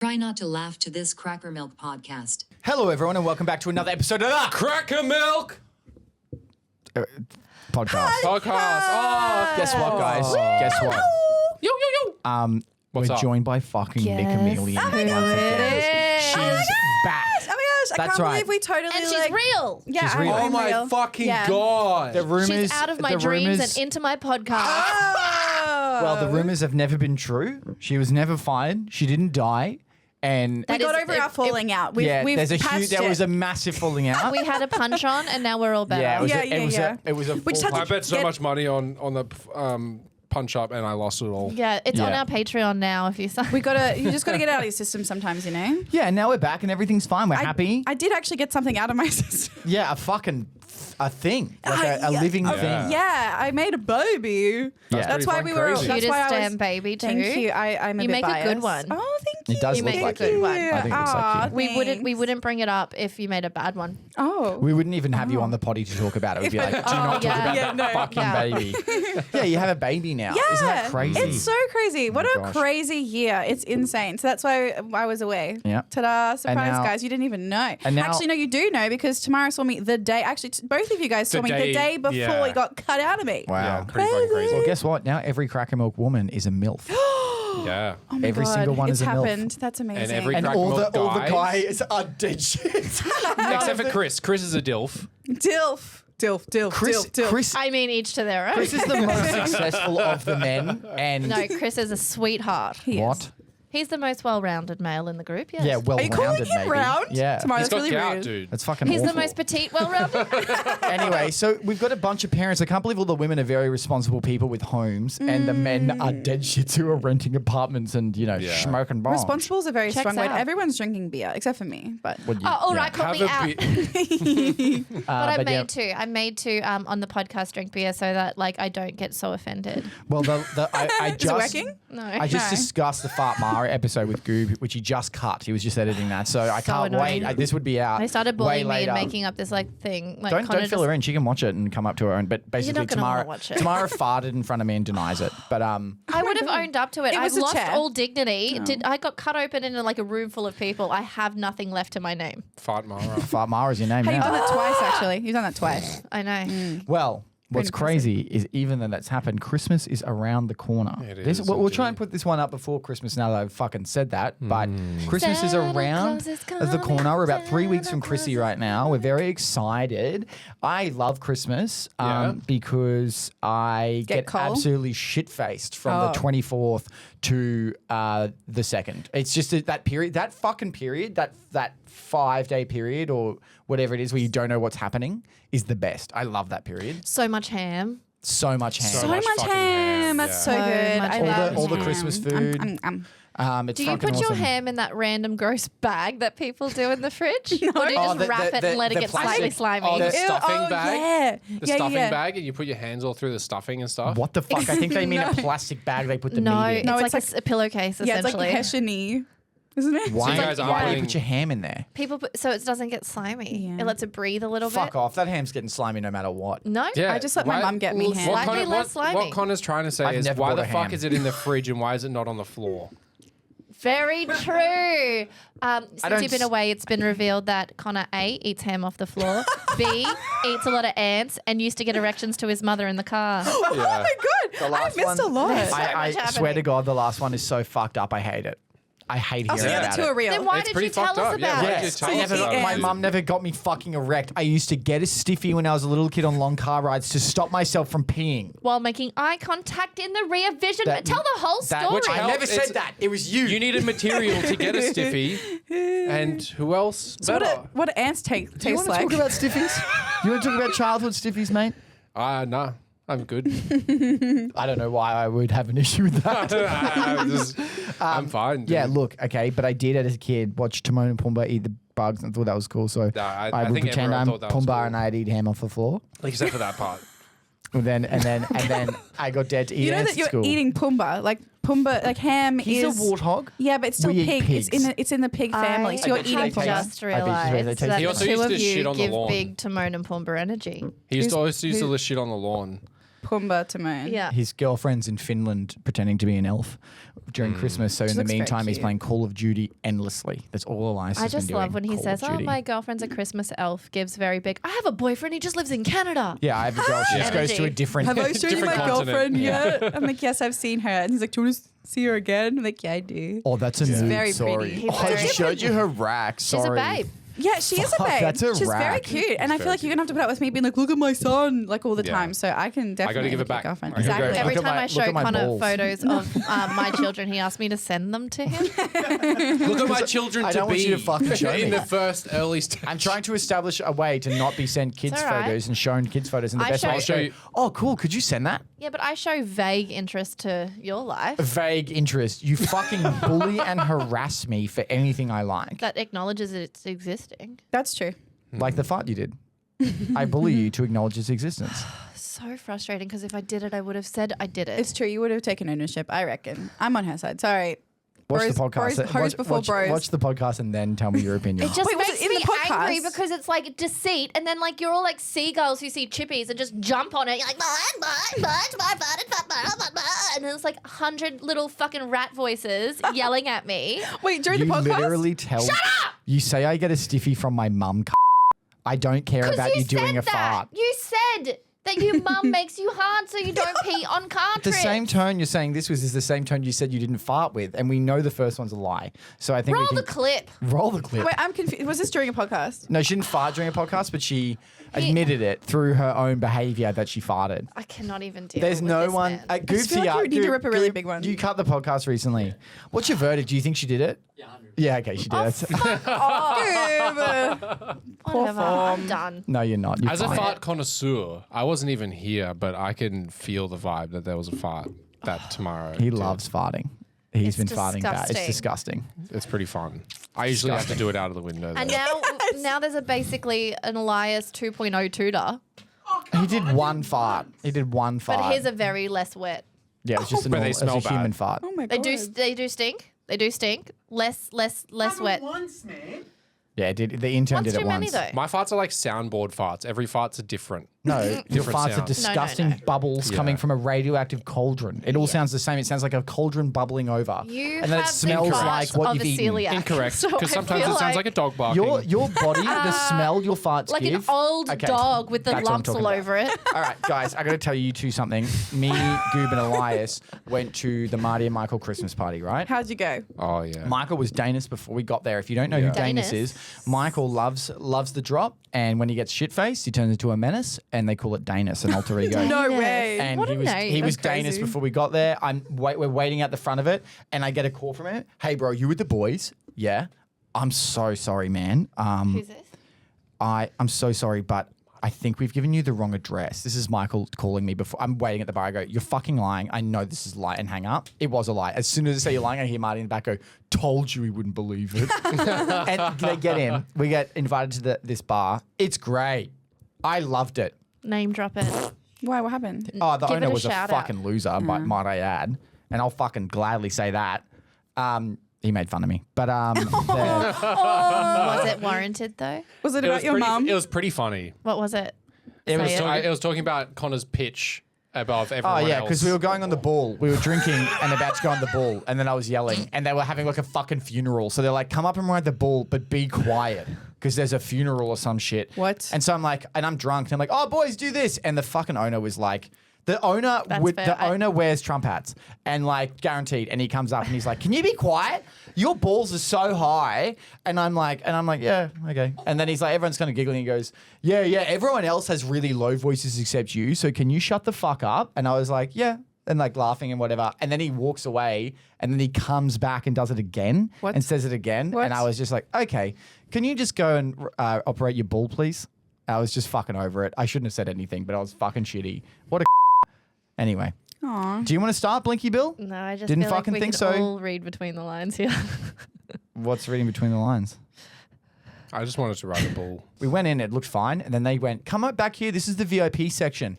Try not to laugh to this CrackerMilk Podcast. Hello, everyone, and welcome back to another episode of the CrackerMilk Podcast. Podcast. Oh, Guess what, guys? Guess what? yo. What's We're up? joined by fucking Nichameleon. Oh my God. She's back. Oh my gosh, I That's can't right. believe we totally And she's real. Yeah, She's real. I'm Oh my real. fucking Yeah. god. The rumors, She's out of my the dreams rumors- and into my podcast. Oh. Well, the rumors have never been true. She was never fired. She didn't die. And we That got is- over it- our falling out. We've there's a huge. patched There it. was a massive falling out. We had a punch on, and now we're all better. Yeah, it was. Yeah, a, yeah, it was yeah. a. It was a. We just full had I to bet so get- much money on the punch up and I lost it all. Yeah, it's on Yeah. our Patreon now. If you sign, You just gotta get out of your system sometimes, you know. Yeah, and now we're back and everything's fine. We're happy. I did actually get something out of my system. Yeah, a thing, like a Yeah. living Yeah. thing. Yeah, I made a baby. Yeah. That's why we were. Crazy. That's cutest why I was. damn baby too. Thank you. I'm a You bit make a good biased. one. Oh, thank you. It does You look make a like good you. one. I think it looks like Aw, you. We wouldn't bring it up if you made a bad one. Oh. We wouldn't even have you on the potty to talk about it. We'd be like, do not talk yeah. about Yeah, that no. fucking Yeah. baby. Yeah, you have a baby now. Yeah, Isn't that crazy? It's so crazy. What my a gosh. crazy year. It's insane. So that's why I was away. Yeah. Ta-da. Surprise, now- guys. You didn't even know. and now- Actually, no, you do know because Tamara saw me the day, actually, both of you guys saw The me the day- day before yeah. it got cut out of me. Wow. Yeah, pretty fucking crazy. Well, guess what? Now every CrackerMilk woman is a MILF. Yeah. Oh my Every God, single one it's is a MILF. happened. That's amazing. And every And CrackerMilk all the guys- guys are dead shit. Except for Chris. Chris is a DILF. Dilf. Chris I mean, each to their own. Chris is the most successful of the men. And No, Chris is a sweetheart. what? He's the most well-rounded male in the group. Yes. Yeah, Are you calling well-rounded him maybe. round? Yeah. Tamara, He's that's got really gout, rude. dude. That's fucking He's awful. the most petite, well-rounded. Anyway, so we've got a bunch of parents. I can't believe all the women are very responsible people with homes, and the men are dead shits who are renting apartments and Yeah. smoking bombs. Responsible is a very Checks strong word. out. Everyone's drinking beer except for me. But What do you- Oh, all yeah. right, call Have me a out. bit. But I'm yeah. made to on the podcast drink beer so that like I don't get so offended. Well, I is it just working? No. I just No. discussed the Fart Mara episode with Goob, which he just cut. He was just editing that, so I So can't annoying. wait. This would be out. They started way bullying me later. and making up this like thing. Like Don't Connor fill her in. She can watch it and come up to her own. But basically, not gonna Tamara wanna watch it. Tamara farted in front of me and denies it. But I would have owned up to it. It I've was a lost chair. all dignity. I got cut open in like a room full of people. I have nothing left to my name. Fart Mara. Fart Mara is your name hey, you've now. done that twice, actually. You've done that twice. I know. Well, what's Pretty crazy is even though that's happened, Christmas is around the corner. It This- is we'll try and indeed. put this one up before Christmas now that I've fucking said that. But Christmas is Santa around Claus is the corner. We're about 3 weeks from Santa Chrissy Claus right now. We're very excited. I love Christmas Yeah. because I get coal? absolutely shit-faced from Oh. the 24th to the 2nd. It's just that period, that fucking period, that 5-day period or whatever it is where you don't know what's happening is the best. I love that period. So much ham. So much ham. So much much fucking ham. ham, That's yeah. so So good. much I ham. love all the ham. Christmas food. It's Do you fucking put your awesome. ham in that random gross bag that people do in the fridge? Or do you Oh, just wrap it and let it the get plastic- slightly slimy? Oh, the Ew, stuffing bag? Yeah. The yeah, stuffing yeah. bag and you put your hands all through the stuffing and stuff. What the fuck? I think they mean a plastic bag they put the No, meat in. it's No, like, it's a pillowcase Yeah, it's like essentially. Hessian-y, isn't it? Why, you guys aren't why do you putting- put your ham in there? People put so it doesn't get slimy. Yeah. It lets it breathe a little Fuck bit. off. That ham's getting slimy no matter what. No, Yeah, I just let my mum get me Well, ham. slightly Connor- less slimy. what Connor's trying to say I've is never why bought the a fuck ham. is it in the fridge and why is it not on the floor? Very true. Since don't you've been s- away, it's been revealed that Connor A eats ham off the floor, B eats a lot of ants, and used to get erections to his mother in the car. Yeah. Oh my God. I last missed one- a lot. There's so I much swear happening. to God, the last one is so fucked up. I hate it. I hate hearing Oh, so the other about two it. are real. Then why It's did pretty you tell fucked us up. Yeah, about why did it? you Yes, tell So you us eat about it? my ants. mum never got me fucking erect. I used to get a stiffy when I was a little kid on long car rides to stop myself from peeing. While making eye contact in the rear vision. That- Tell the whole That- story. Which I helped. never It's- said that. It was you. You needed material to get a stiffy, and who else So better? what do ants Do you taste want to like? talk about stiffies? You want to talk about childhood stiffies, mate? Nah, I'm good. I don't know why I would have an issue with that. I'm fine. Dude. Yeah, look, okay, but I did as a kid watch Timon and Pumbaa eat the bugs and thought that was cool. So I I would think pretend everyone I'm thought that was Pumbaa cool. and I'd eat ham off the floor. except for that part. And then I got dared to eat You know ants that at you're school. eating Pumbaa, like ham He's is a warthog. Yeah, but it's still We eat pig. pigs. It's in the pig family. So you're bet you eating they I taste- just I bet you they realised taste- that He the also two used of to shit you on the give lawn. big Timon and Pumbaa energy. He used to Who's- always used to list shit on the lawn. Pumbaa Timon. Yeah. His girlfriend's in Finland pretending to be an elf during Christmas. So in the looks very meantime, he's cute. playing Call of Duty endlessly. That's all Elias I has been just doing. love when he Call says, of "Oh, Duty. my girlfriend's a Christmas elf." Gives very big. I have a boyfriend. He just lives in Canada. Yeah, I have a girl. She just goes to a Energy. different. Have I shown you Different my continent. girlfriend yet? I'm like, yes, I've seen her. And he's like, do you want to see her again? I'm like, yeah, I do. Oh, that's a nude. very Sorry. pretty. He's I very- showed you her rack. She's Sorry. a babe. Yeah, she is a Fuck, babe. that's a She's very rack. cute. And I feel very like you're going to have to put up with me being like, look at my son, like all the Yeah. time. So I can definitely give it look at back. girlfriend. I gotta Exactly. go. Every Look at time my- I look show at my Connor balls. photos of my children, he asks me to send them to him. Look at my children I to don't want be you to fucking show in me. the first early stage. I'm trying to establish a way to not be sent kids It's all right. photos and shown kids photos. And the I best way show- is to I'll show go, you- oh, cool. Could you send that? Yeah, but I show vague interest to your life Vague interest. You fucking bully and harass me for anything I like. that acknowledges it's existing. That's true. Like the fart you did. I bully you to acknowledge its existence. So frustrating because if I did it, I would have said I did it. It's true. You would have taken ownership, I reckon. I'm on her side. Sorry. Watch Bros- the podcast. bros- hoes before bros. Watch the podcast and then tell me your opinion. It just Wait, was makes it in me the podcast? angry because it's like deceit, and then like you're all like seagulls who see chippies and just jump on it. You're like, and then it's like 100 little fucking rat voices yelling at me. Wait, during you the podcast? literally tell. Shut up! You say I get a stiffy from my mum. I don't care about Because you doing a said that. fart. You said that your mum makes you hard so you don't pee on cartridge. The same tone you're saying this was is the same tone you said you didn't fart with, and we know the first one's a lie. So I think Roll we can the clip. roll the clip. Wait, I'm confused. Was this during a podcast? No, she didn't fart during a podcast, but she admitted it through her own behavior that she farted. I cannot even deal There's with no this one. man. Goob feel like you need to rip a really big one. You cut the podcast recently. What's your verdict? Do you think she did it? Yeah, 100%. Yeah, okay, she did. Whatever, I'm done. No, you're not. You're As a fine. fart connoisseur, I wasn't even here, but I can feel the vibe that there was a fart that tomorrow. He did. loves farting. He's It's been farting bad. It's disgusting. disgusting. It's pretty fun. I usually have to do it out of the window. And though. now there's a basically an Elias 2.0 tutor, He did one fart. He did one fart. but his are very less wet. Yeah, it was just a, But they normal, it was smell a human bad. fart. Oh my They god. do stink. They do stink. Less wet. Once, man. Yeah, it did. The intern Once did it too many once. though. My farts are like soundboard farts. Every fart's are different. No, your Different farts are sound. disgusting No. bubbles Yeah. coming from a radioactive cauldron. It all sounds the same. It sounds like a cauldron bubbling over. You and then it have smells the heart like what of you've a eaten. celiac. Incorrect. So Because I sometimes it feel sounds like a dog barking. Your body, the smell your farts like give. an old Okay, dog with the that's what I'm lumps all talking about. over it. All right, guys, I got to tell you two something. Me, Goob, and Elias went to the Marty and Michael Christmas party, right? How'd you go? Oh, yeah. Michael was Danis before we got there. If you don't know Yeah. who Danis Danis. is, Michael loves the drop, and when he gets shit faced, he turns into a menace, and they call it Danis, an alter ego. No Danis. way. And What he a was name. Danis That's crazy. before we got there. We're waiting at the front of it, and I get a call from him. Hey, bro, you with the boys? Yeah. I'm so sorry, man. Who's this? I'm so sorry, but I think we've given you the wrong address. This is Michael calling me before. I'm waiting at the bar. I go, you're fucking lying. I know this is a lie, and hang up. It was a lie. As soon as I say you're lying, I hear Marty in the back go, told you he wouldn't believe it. And they get in. We get invited to this bar. It's great. I loved it. Name drop it. Why? What happened? Oh, the Give it owner a was a shout out. fucking loser, might I add. And I'll fucking gladly say that. He made fun of me. But Was it warranted though? Was it It about was, your mum? it was pretty funny. What was it? It was Say It was talking about Connor's pitch above everyone Oh yeah, else. because we were going on the ball. We were drinking and about to go on the ball, and then I was yelling, and they were having like a fucking funeral. So they're like, "Come up and ride the ball, but be quiet, because there's a funeral or some shit." What? And so I'm like, and I'm drunk, and I'm like, "Oh boys, do this," and the fucking owner was like. The owner fair. wears Trump hats and like guaranteed, and he comes up and he's like, "Can you be quiet? Your balls are so high." And I'm like, "Yeah, okay." And then he's like, everyone's kind of giggling. He goes, "Yeah, everyone else has really low voices except you. So can you shut the fuck up?" And I was like, "Yeah," and like laughing and whatever. And then he walks away, and then he comes back and does it again What? and says it again. What? And I was just like, "Okay, can you just go and operate your ball, please?" I was just fucking over it. I shouldn't have said anything, but I was fucking shitty. What a Anyway. Aw. Do you want to start, Blinky Bill? No, I just Didn't feel like fucking we think could so. all read between the lines here. What's reading between the lines? I just wanted to ride a ball. We went in, it looked fine, and then they went, "Come up back here, this is the VIP section."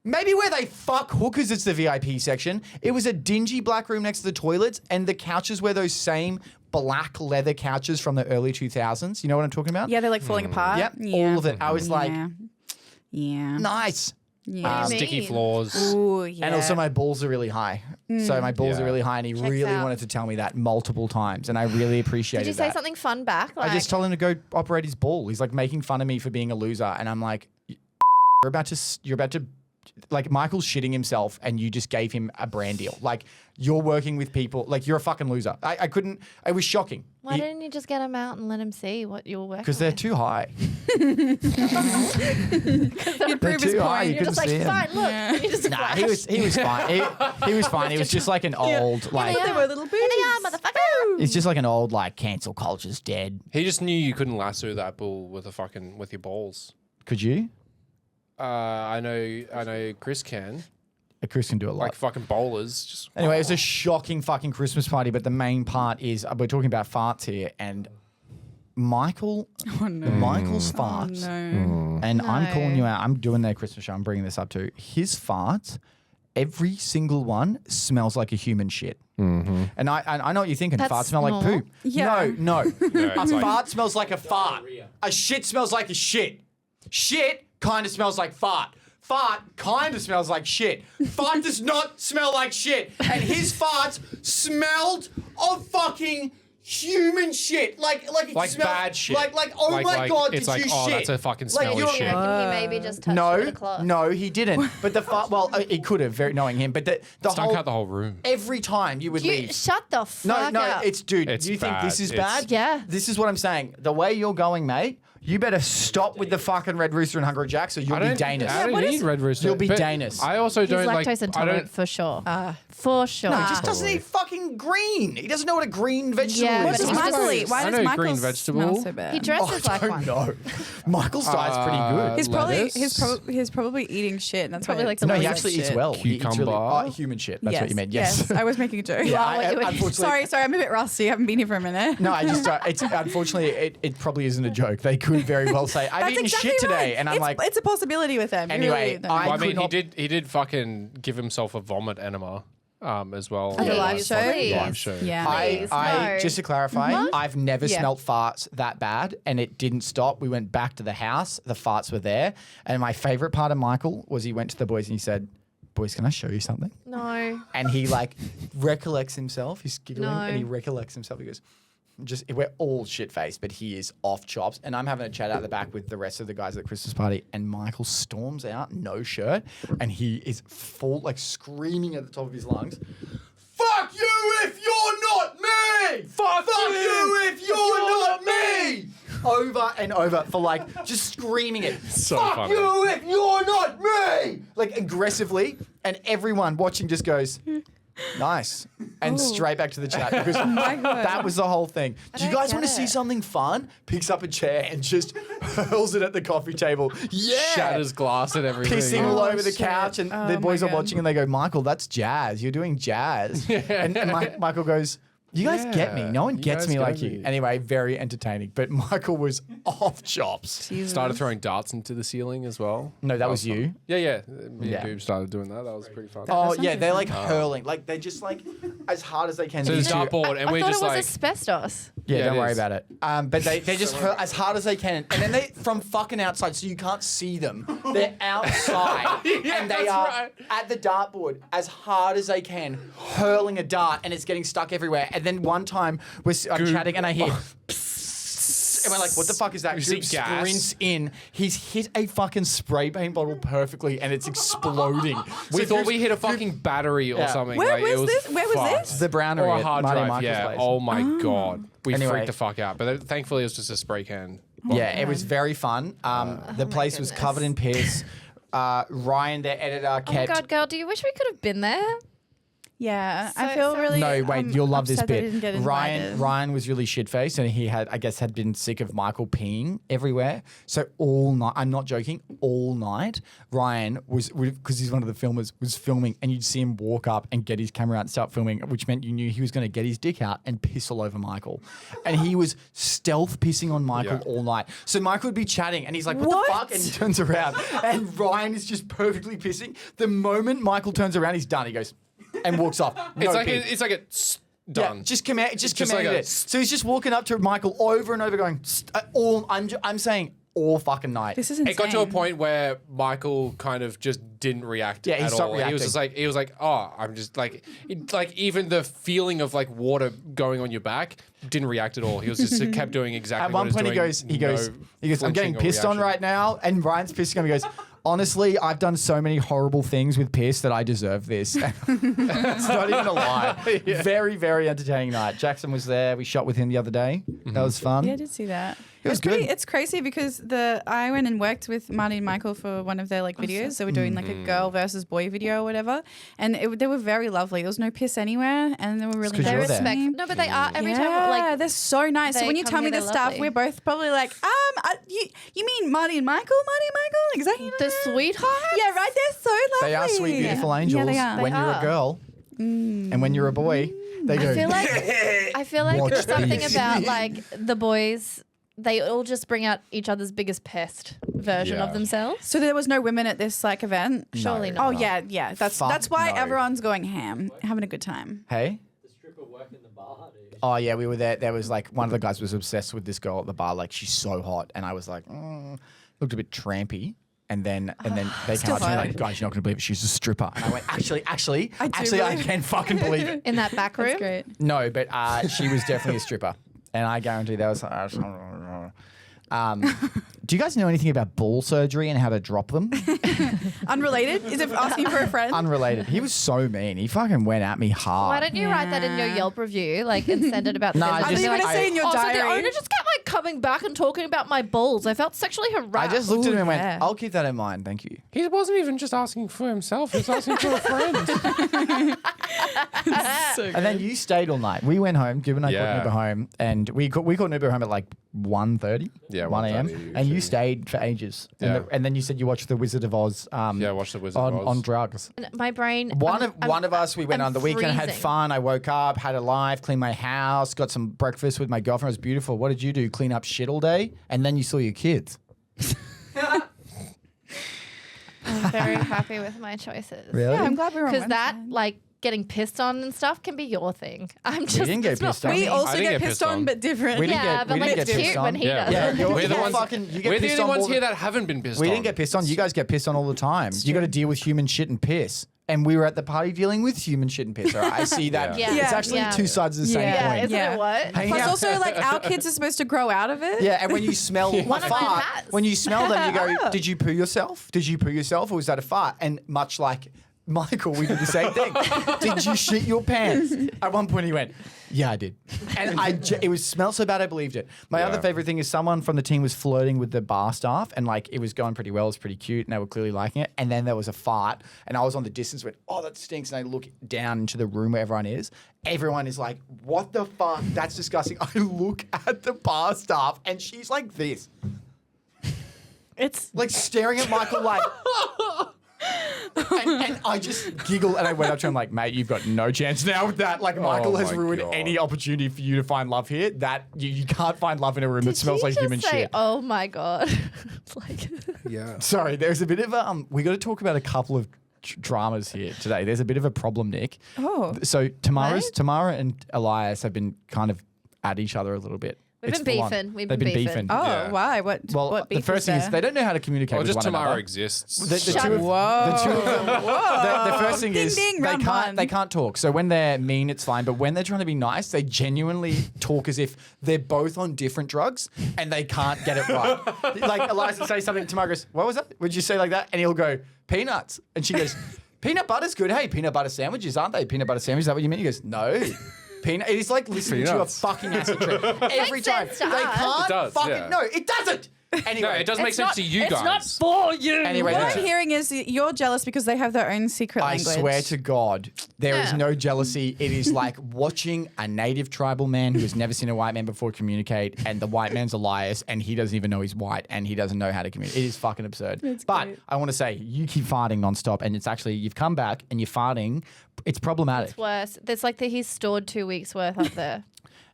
Maybe where they fuck hookers, it's the VIP section. It was a dingy black room next to the toilets, and the couches were those same black leather couches from the early 2000s. You know what I'm talking about? Yeah, they're like falling apart. Yep, Yeah. all of it. I was like, Yeah. nice. Yeah. Sticky mean? floors. Ooh, yeah. And also my balls are really high. So my balls are really high, and he really out. wanted to tell me that multiple times, and I really appreciated Did you say that. something fun back? I just told him to go operate his ball. He's like making fun of me for being a loser, and I'm like, you're about to, like, Michael's shitting himself, and you just gave him a brand deal. Like, you're working with people, like, you're a fucking loser. I couldn't. It was shocking. Why didn't you just get him out and let him see what you were working? Because they're too high. You'd They're prove his too high. You point. You're couldn't just like, see him. fine, look. Yeah. You just Nah, he was fine. He was fine. He was just like an old, like, They were little boobs. Here they are, motherfucker. he's just like an old, like, cancel culture's dead. He just knew you couldn't lasso that bull with your balls. Could you? I know Chris can. Chris can do a lot. Like fucking bowlers. Just Anyway, it was a shocking fucking Christmas party, but the main part is we're talking about farts here, and Michael's farts, No. and I'm No. calling you out. I'm doing their Christmas show. I'm bringing this up too. His farts, every single one smells like a human shit. Mm-hmm. And I know what you're thinking. That's Farts smell like normal. poop. Yeah. No. No, A it's like- fart smells like a fart. A shit smells like a shit. Shit kind of smells like fart. Fart kind of smells like shit. Fart does not smell like shit. And his farts smelled of fucking human shit. Like it Like smelled, bad shit. Like oh Like- my like, God, it's did like, you oh, shit? that's a fucking Like, smelly you're- You shit. reckon he maybe just touched it with a cloth? No, he didn't. But the fart, well, he could have, very knowing him. But the Stunk whole, out the whole room. every time you would You leave. shut the fuck No, up. it's dude. It's you think bad. this is It's- bad? Yeah. This is what I'm saying. The way you're going, mate, you better stop with the fucking Red Rooster and Hungry Jacks, or you'll be Danish. I don't need Red Rooster. You'll be but Danish. I also He's don't like. lactose I intolerant don't. for sure. For sure. He just doesn't eat fucking green. He doesn't know what a green vegetable Yeah, is. What but does he's Michael just- eat? Why I does know Michael green smell vegetable. so bad? He dresses I like don't one. know. Michael's diet's pretty good. He's probably Lettuce? he's probably eating shit, and that's Probably why like it's the No, he Shit. actually eats well. He eats really, Cucumber. human shit. That's what you meant. Yes. I was making a joke. Unfortunately, Sorry, I'm a bit rusty. I haven't been here for a minute. No, I just it's unfortunately it probably isn't a joke. They could very well say I've That's eaten exactly shit today, right. and I'm like, it's a possibility with them. You Anyway, really don't I know. Well, I mean, could not- he did fucking give himself a vomit enema, as well. At the live Please, show? please. Live show. Yeah. Please, I no. just to clarify, I've never Yeah. smelt farts that bad, and it didn't stop. We went back to the house. The farts were there, and my favorite part of Michael was he went to the boys and he said, "Boys, can I show you something?" No. And he like recollects himself. He's giggling No. and he recollects himself. He goes, we're all shit faced, but he is off chops. And I'm having a chat out the back with the rest of the guys at the Christmas party. And Michael storms out, no shirt, and he is full, like screaming at the top of his lungs. Fuck you if you're not me! Fuck you if you're not me! Over and over for like just screaming it. So Fuck funny. you if you're not me! Like aggressively, and everyone watching just goes, nice. And straight back to the chat because that was the whole thing. Do you don't guys get want to see it. something fun? Picks up a chair and just hurls it at the coffee table. Yeah. Shatters glass and everything. Pissing all Oh, over the shit. couch, and Oh, the boys my are God. watching and they go, Michael, that's jazz. You're doing jazz. And Michael goes, you guys get me. No one you gets guys me like get you. me. Anyway, very entertaining. But Michael was off chops. Started throwing darts into the ceiling as well. No, that was fun. you. Yeah. Me Yeah. and Boob started doing that. That was pretty fun. Oh, sounds yeah, they're like fun. hurling. Like, they're just like as hard as they can. So These there's two- dartboard, and I we're thought just it was like, asbestos. Yeah, Yeah, don't it worry is. about it. But they just hurl as hard as they can, and then they from fucking outside, so you can't see them. They're outside, and they that's are right. at the dartboard as hard as they can, hurling a dart, and it's getting stuck everywhere. And then one time I'm chatting, and I hear. And we're like, what the fuck is that? You see Goop gas. sprints in. He's hit a fucking spray paint bottle perfectly, and it's exploding. we So thought Goop's- we hit a fucking battery or Yeah. something. Where like, it was was this? Where was fucked. this? The brownery Or a at hard Marty drive, Michael's yeah. place. Oh my god, we Anyway. freaked the fuck out. But thankfully, it was just a spray can. Yeah, it was very fun. The place was goodness. covered in piss. Ryan, their editor, Oh my kept. God, girl, do you wish we could have been there? Yeah, I So- feel so- really. No, wait, you'll love this upset that I bit. didn't get Ryan invited. was really shit faced, and he had, I guess, had been sick of Michael peeing everywhere. So all night, I'm not joking, all night, Ryan was, because he's one of the filmers, was filming, and you'd see him walk up and get his camera out and start filming, which meant you knew he was going to get his dick out and piss all over Michael. And he was stealth pissing on Michael Yeah. all night. So Michael would be chatting, and he's like, what the What? fuck? And he turns around, and Ryan is just perfectly pissing. The moment Michael turns around, he's done. He goes, and walks off. No It's like pee. it's like a done. Yeah, just commanded just like it. a- So he's just walking up to Michael over and over, going, I'm saying, all fucking night. This is insane. It got to a point where Michael kind of just didn't react Yeah, he at stopped all. He was reacting. just like, oh, I'm just like even the feeling of like water going on your back didn't react at all. He was just kept doing exactly At what one he point, was he goes, I'm getting flinching or pissed on reaction. right now. And Ryan's pissing on me. He goes, honestly, I've done so many horrible things with piss that I deserve this. It's not even a lie. Very, very entertaining night. Jackson was there. We shot with him the other day. That was fun. Yeah, I did see that. It was good. It's crazy because I went and worked with Marty and Michael for one of their like videos. They were doing like a girl versus boy video or whatever, and they were very lovely. There was no piss anywhere, and they were really 'cause They you're there. respect. nice. No, but they are every Yeah, time. Like they're so nice. So they when you come tell me here, this they're stuff, lovely. we're both probably like, you mean Marty and Michael? Is that the sweetheart. Yeah, right. They're so lovely. They are sweet, beautiful angels. Yeah, they are. When They you're a are. girl and when you're a boy, they go. I feel like Watch there's something this. about like the boys. They all just bring out each other's biggest pest version Yeah. of themselves. So there was no women at this like event. Surely No. not. Oh yeah. That's Fuck why no. everyone's going ham, having a good time. Hey? Oh yeah, we were there. There was like one of the guys was obsessed with this girl at the bar. Like she's so hot, and I was like, looked a bit trampy. And then they came Still up to me hot. like, guys, you're not gonna believe it. She's a stripper. And I went, actually, I I can fucking believe it. In that back room. That's great. No, but she was definitely a stripper, and I guarantee that was. Do you guys know anything about ball surgery and how to drop them? Unrelated? Is it asking for a friend? Unrelated. He was so mean. He fucking went at me hard. Why don't you write that in your Yelp review, like, and send it about? No, the I business? just- I thought you were I- going to say in your So the diary. owner just kept like coming back and talking about my balls. I felt sexually harassed. I just looked at him and went, yeah. I'll keep that in mind. Thank you. He wasn't even just asking for himself. He was asking for a friend. And then you stayed all night. We went home. Gib and I caught an Yeah. Uber home, and we caught an Uber home at like 1:30. Yeah, 1 a.m. 1:30 And you usually. stayed for ages. Yeah. And then you said you watched The Wizard of Oz. Yeah, watch The Wizard of Oz. on drugs. My brain. One I'm- of us, we went I'm on the weekend, had freezing. fun. I woke up, had a life, cleaned my house, got some breakfast with my girlfriend. It was beautiful. What did you do? Clean up shit all day, and then you saw your kids. I'm very happy with my choices. Really? Yeah, I'm glad we were on Because that, Wednesday. like, getting pissed on and stuff can be your thing. I'm just. didn't get it's not pissed on. for We me. also I didn't get get pissed pissed on, on. but different. We didn't Yeah, get- but we like didn't it's get pissed cute on. when he Yeah. does. Yeah, it. you're We're the ones. fucking. You get We're the pissed only on ones all here the- that haven't been pissed We on. didn't get pissed on. You guys get pissed on all the time. You got to deal with human shit and piss. And we were at the party dealing with human shit and piss. All right? I see that. Yeah. It's Yeah. actually Yeah. two sides of the same Yeah, coin. isn't Yeah. it what? Hanging Plus, out- also, like, our kids are supposed to grow out of it. Yeah, and when you smell a One of mine fart, has. when you smell them, you go, "Did you poo yourself? Did you poo yourself, or was that a fart?" And much like Michael, we did the same thing. Did you shit your pants? At one point, he went, "Yeah, I did," and it was smelled so bad, I believed it. My Yeah. other favorite thing is someone from the team was flirting with the bar staff, and like it was going pretty well. It was pretty cute, and they were clearly liking it. And then there was a fart, and I was on the distance, went, "Oh, that stinks," and I look down into the room where everyone is. Everyone is like, "What the fuck? That's disgusting." I look at the bar staff, and she's like this. It's Like staring at Michael like and I just giggle and I went up to him like, "Mate, you've got no chance now with that. Like Michael has my ruined God. any opportunity for you to find love here. That you can't find love in a room that Did smells she like just human say, shit." Oh my god! Like, Yeah. Sorry, there's a bit of a we got to talk about a couple of dramas here today. There's a bit of a problem, Nick. Oh. So Tamara What? and Elias have been kind of at each other a little bit. We've It's been full on. beefing. We've They've been been beefing. Oh, Yeah. why? What Well, beef the first is thing is there? they don't know how to communicate Or with just one Tamara another. exists. The two Shut of, Whoa. the two of them, the first thing Ding, is ding, they round can't one. they can't talk. So when they're mean, it's fine. But when they're trying to be nice, they genuinely talk as if they're both on different drugs and they can't get it right. Like Elias will say something, Tamara goes, "What was that? Would you say like that?" And he'll go, "Peanuts," and she goes, "Peanut butter's good. Hey, peanut butter sandwiches, aren't they? Peanut butter sandwiches. Is that what you mean?" He goes, "No." Peanut. It is like listening Peanuts. to a fucking acid trip every Makes time. sense They to us. can't It does, fucking yeah. no. It doesn't. Anyway, No, it does make sense to you guys. for you. Anyway, What the I'm two- hearing is you're jealous because they have their own secret I language. swear to God, there is Yeah. no jealousy. It is like watching a native tribal man who has never seen a white man before communicate, and the white man's Elias, and he doesn't even know he's white, and he doesn't know how to communicate. It is fucking absurd. But great. I want to say, you keep farting nonstop, and it's actually, you've come back and you're farting. It's problematic. It's worse. There's like he's stored 2 weeks worth up there.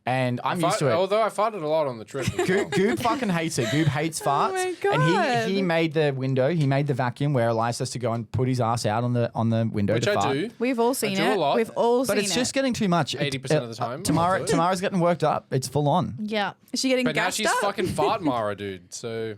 And I'm used to it. Although I farted a lot on the trip. as well. Goob fucking hates it. Goob hates farts. my God. And he made the window, he made the vacuum where Elias has to go and put his ass out on the window Which to I fart. do. We've all seen do it. a lot. We've all But seen it's it. just getting too much. 80% of the time, Tamara, I'll do it. Tamara's getting worked up. It's full on. Yeah. Is she getting But now gassed she's up? fucking fart Mara, dude. So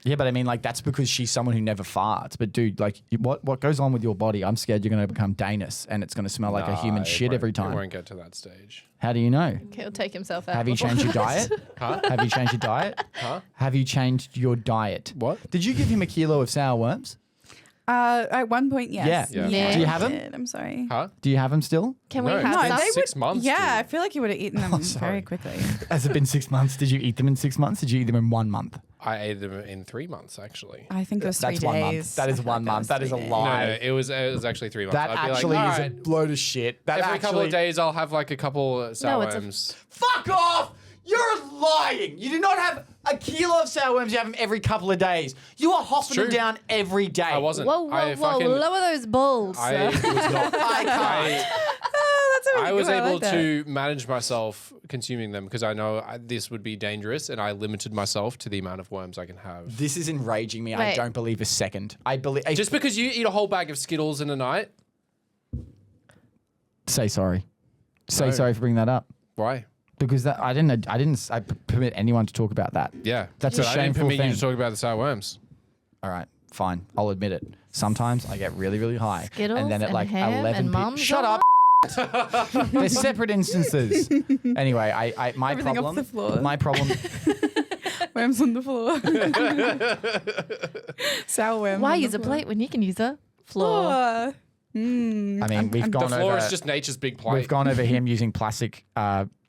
Yeah, but I mean, like, that's because she's someone who never farts. But dude, like, what goes on with your body? I'm scared you're going to become Danish and it's going to smell like a human shit every It time. won't get to that stage. How do you know? He'll take himself out. Have you changed your diet? Huh? Have you changed your diet? Huh? Have you changed your diet? What? Did you give him a kilo of sour worms? At one point, yes. Yeah. Yeah. Do you I have 'em? did. I'm sorry. Huh? Do you have them still? Can we No, have it's been some? they 6 months. Yeah, I dude. feel like you would have eaten them sorry. very quickly. Has it been 6 months? Did you eat them in 6 months? Did you eat them in 1 month? I ate them in 3 months, actually. I think it was 3 That's days. 1 month. That is I feel 1 like month. was That is 3 a days. lie. No, it was actually 3 months. That I'd be actually like, is "All a right, load of shit. That every couple of actually- days I'll have like a couple sour it's a- worms. Fuck off! You're lying. You do not have a kilo of sour worms. You have them every couple of days. You are hopping them True. down every day. I wasn't. Whoa, whoa, I whoa! fucking, Lower those balls. I was not. I can't. That's a really I was good one. able like that. to manage myself consuming them because I know this would be dangerous, and I limited myself to the amount of worms I can have. This is enraging me. I Wait. don't believe a second. I believe. Just because you eat a whole bag of Skittles in a night, say sorry. Say No. sorry for bringing that up. why? Because that I didn't permit anyone to talk about that. Yeah, That's But a I didn't shameful permit you thing. to talk about the sour worms. All right, fine. I'll admit it. Sometimes I get really, really high, Skittles and then at and like ham 11 and p.m. mums Shut are up. They're separate instances. Anyway, I my Everything off problem. the floor. My problem. Worms on the floor. Sour worms. Why on the use a floor. plate when you can use a floor? Oh. I mean, we've The gone floor over. is just nature's big plate. We've gone over him using plastic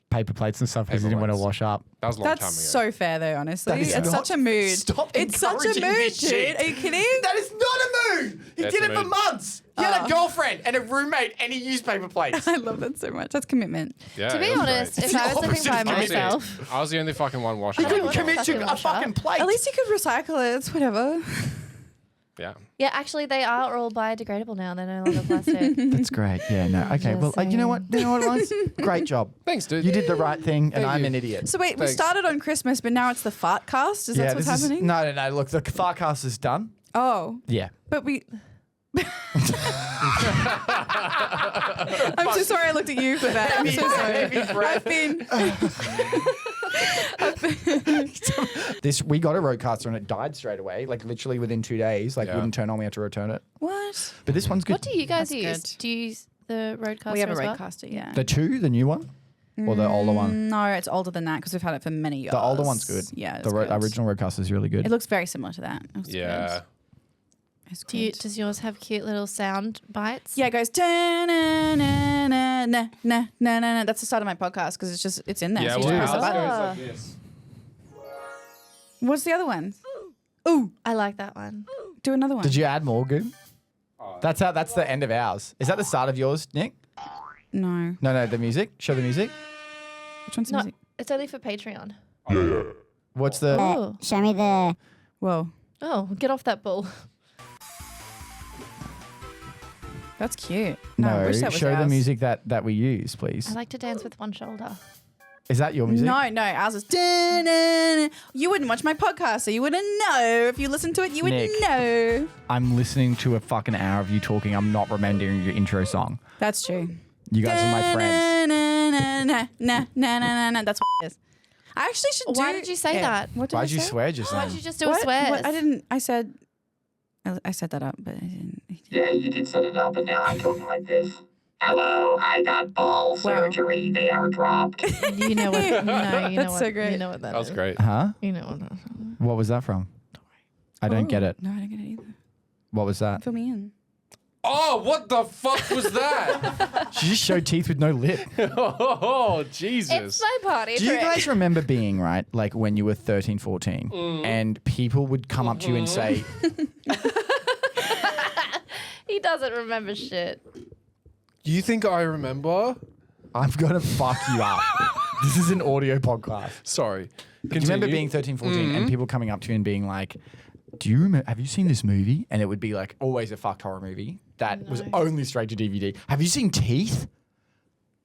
paper plates and stuff because he didn't want to Paperweights. wash up. That was a long That's time ago. so fair, though. Honestly, That is it's not- such a mood. Stop It's such a encouraging mood, this dude. shit. Are you kidding? That is not a mood. He That's did a it for mood. months. He had a girlfriend and a roommate, and he used paper plates. I love that so much. That's commitment. Yeah, To be it was honest, great. if I was living opposite by of commitment. myself, I was the only fucking one washing. I Couldn't don't up. commit fucking to a wash up. fucking plate. At least you could recycle it. It's whatever. Yeah. yeah, actually, they are all biodegradable now. They're no longer plastic. That's great. Yeah, no. Okay, well, you know what? You know what, Lawrence? Great job. Thanks, dude. You did the right thing, and Thank I'm you. an idiot. So wait, we Thanks. started on Christmas, but now it's the fart cast. Is that what's this happening? No. Look, the Farcast is done. Oh, Yeah. but we. I'm so sorry I looked at you for that. I'm so sorry. We got a roadcaster and it died straight away, like literally within 2 days. Like Yeah. wouldn't turn on. We had to return it. What? But this one's good. What do you guys That's use? good. Do you use the Roadcaster We have a as well? roadcaster, yeah. The new one, or the older one? No, it's older than that because we've had it for many years. The older one's good. Yeah, the it's good. original roadcaster is really good. It looks very similar to that. It's Yeah. good. It's Do you, good. does yours have cute little sound bites? Yeah, it goes na na na na na na na na. That's the start of my podcast because it's in there. Yeah, so you well, just press the ours button. goes like this. What's the other one? Ooh, I like that one. do another one. Did you add more, Goom? That's the end of ours. Is that the start of yours, Nick? No. No, the music. Show the music. Which one's the No, music? it's only for Patreon. What's the? Show me the. Whoa, Oh, get off that bull. that's cute. No, I No, wish that was show the ours. music that we use, please. I like to dance with one shoulder. Is that your music? No, ours is. Da-na-na. You wouldn't watch my podcast, so you wouldn't know. If you listened to it, you would Nick. know. I'm listening to a fucking hour of you talking. I'm not remembering your intro song. That's true. You guys are my friends. Na-na-na-na-na-na-na-na. That's what it is. I actually should do. Why did you say that? What did Why'd I you say? swear just Why then? did you just do What? a swear? What? I didn't. I said that up, but I didn't. Yeah, you did set it up, and now I'm talking like this. Hello, I got ball surgery. They are dropped. You know what? No, you know That's what? so great. You know what That was is. great. Huh? You know what? What was that from? I don't get it. No, I don't get it either. What was that? Fill me in. Oh, what the fuck was that? She just showed teeth with no lip. Oh, Jesus. It's my party Do you trick. guys remember being, right, like when you were 13, 14, and people would come up to you and say, He doesn't remember shit. You think I remember? I'm going to fuck you up. This is an audio podcast. Sorry. Do you remember being 13, 14 and people coming up to you and being like, do you remember, have you seen this movie? And it would be like always a fucked horror movie that was only straight to DVD. Have you seen Teeth?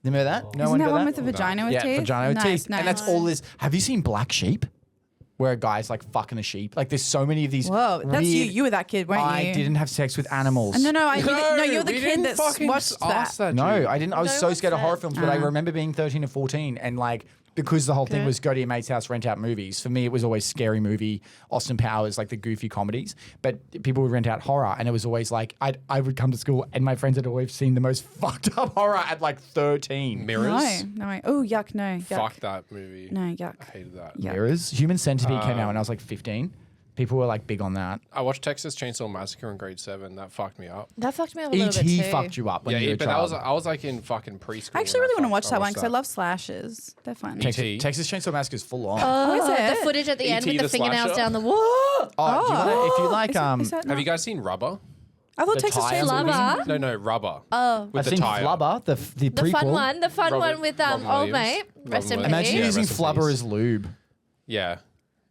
Remember that? No Isn't that got one with the vagina with yeah, teeth? vagina with Nice, teeth. nice. And that's all this. Have you seen Black Sheep? Where a guy's like fucking a sheep. Like there's so many of these. Whoa, that's you. weird- You were that kid, weren't you? I didn't have sex with animals. No, you're the we kid didn't that fucking watched ask that. that. No, dude. I didn't. I was No so one scared of said. horror films, but I remember being 13 or 14 and like because the whole thing was go to your mate's house, rent out movies. For me, it was always Scary Movie, Austin Powers, like the goofy comedies. But people would rent out horror, and it was always like I would come to school, and my friends had always seen the most fucked up horror at like 13. Mirrors. No. Oh, yuck, no. Yuck. Fuck that movie. No, yuck. I hated that. Yuck. Mirrors. Human Centipede came out when I was like 15. People were like big on that. I watched Texas Chainsaw Massacre in grade 7. That fucked me up. That fucked me up a little bit E.T. too. fucked you up when you were a but child. I was like in fucking preschool. I actually really want to watch that one watched because I love slashes. They're fun. E.T. Texas Chainsaw Massacre is full on. Oh, is it? the footage at the end E.T. with the the fingernails slasher? down the wall. Do you wanna, if you like, Is that Have you not- guys seen Rubber? I thought the Texas tire Chainsaw Flubber? No, Rubber. Oh, With I've the seen tire. Flubber, the the prequel. fun one. The fun Robert- one with Robin old Williams. mate. Rest in Robin peace. Imagine Yeah, using rest in Flubber peace. as lube. Yeah.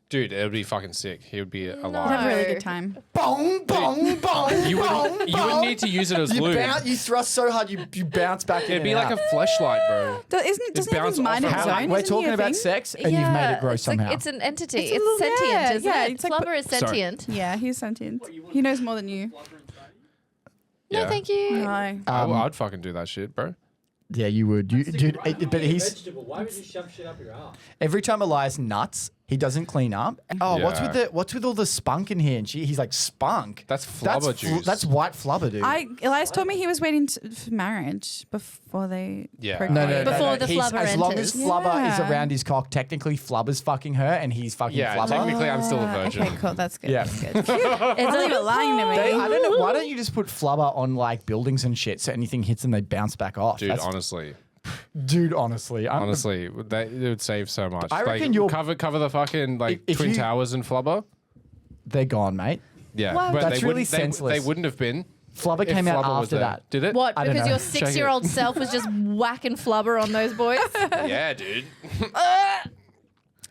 Dude, it would be fucking sick. He would be Have alive. a really No. good time. Bong, bong, bong. You wouldn't need to use it as lube. You thrust so hard, you bounce back in. It'd be like a fleshlight, bro. Doesn't he have bounce his mind off of his of own? We're Isn't he talking a about thing? sex, and you've made it gross it's somehow. Like, it's an entity. It's a It's, little- sentient, yeah, isn't yeah, it? it's like- Flubber is sentient. Yeah, he's sentient. He knows more than you. No, Yeah. thank you. No. I'd fucking do that shit, bro. Yeah, you would. Dude, but he's Vegetable. Why would you shove shit up your ass? every time Elias nuts, he doesn't clean up. Oh, Yeah. what's with all the spunk in here? And he's like spunk. That's flubber juice. That's white flubber, dude. Elias told me he was waiting for marriage before they. Yeah. procreate. Before the He's- flubber as long as enters. flubber is Yeah. around his cock, technically flubber's fucking her, and he's fucking Yeah, flubber. technically I'm still a virgin. Okay, cool. That's good. Yeah. That's good. It's not even lying to me. I don't know. Why don't you just put flubber on like buildings and shit, so anything hits them, they bounce back off? Dude, That's- honestly. Dude, honestly, Honestly, it would save so much. I reckon like, you're- cover the fucking like If Twin you- Towers and flubber. they're gone, mate. Yeah, Wow. but That's they really wouldn't- they- senseless. They wouldn't have been. Flubber if came out Flubber was after there. that. Did it? What? I don't Because know. your Check it. 6-year-old self was just whacking flubber on those boys? Yeah, dude.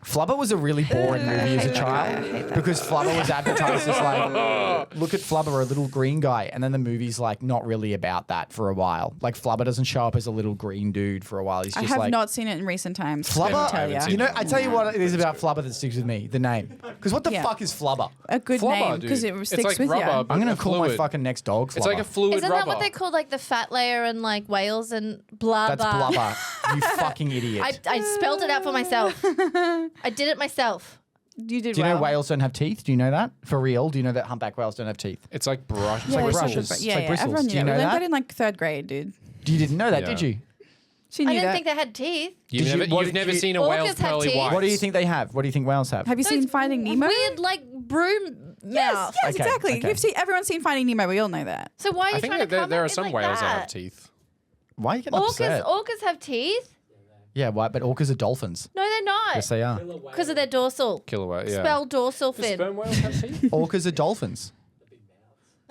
Flubber was a really boring movie as a child because Flubber was advertised as like, look at Flubber, a little green guy, and then the movie's like not really about that for a while. Like Flubber doesn't show up as a little green dude for a while. He's I just have like not seen it in recent times. Flubber. Let me tell I haven't ya. seen You know, it. I tell you what it is about Flubber that sticks with me: the name. Because what the Yeah. fuck is Flubber? A good Flubber, name dude. because it It's sticks like with rubber, you. but I'm gonna a call my fluid. fucking next dog Flubber. It's like a fluid Isn't rubber. that what they call like the fat layer and like whales and blah That's blah? blubber. You fucking idiot. I spelled it out for myself. I did it myself. You did Do you know well. whales don't have teeth? Do you know that? For real? Do you know that humpback whales don't have teeth? It's like brush. It's Yeah, like it's brushes. bristles. It's Yeah, like yeah, bristles. everyone Do you knew. know We learned that? that in like 3rd grade, dude. You didn't know that, Yeah. did you? She I knew didn't that. think they had teeth. You've Did never, you- what you've did never you- seen a Orcas whale's have pearly teeth. whites. What do you think they have? What do you think whales have? Have you seen Finding Nemo? Weird like broom Yes, mouth. yes, Okay, exactly. okay. You've seen everyone's seen Finding Nemo. We all know that. So why are you I think trying to that come there at are me some like whales that have that? teeth. Why are you getting upset? Orcas have teeth? Yeah, why? But orcas are dolphins. No, they're not. Yes, they are. Because of their dorsal. Killer whale. Yeah. Spell dorsal Do fin. sperm whales have teeth? Orcas are dolphins.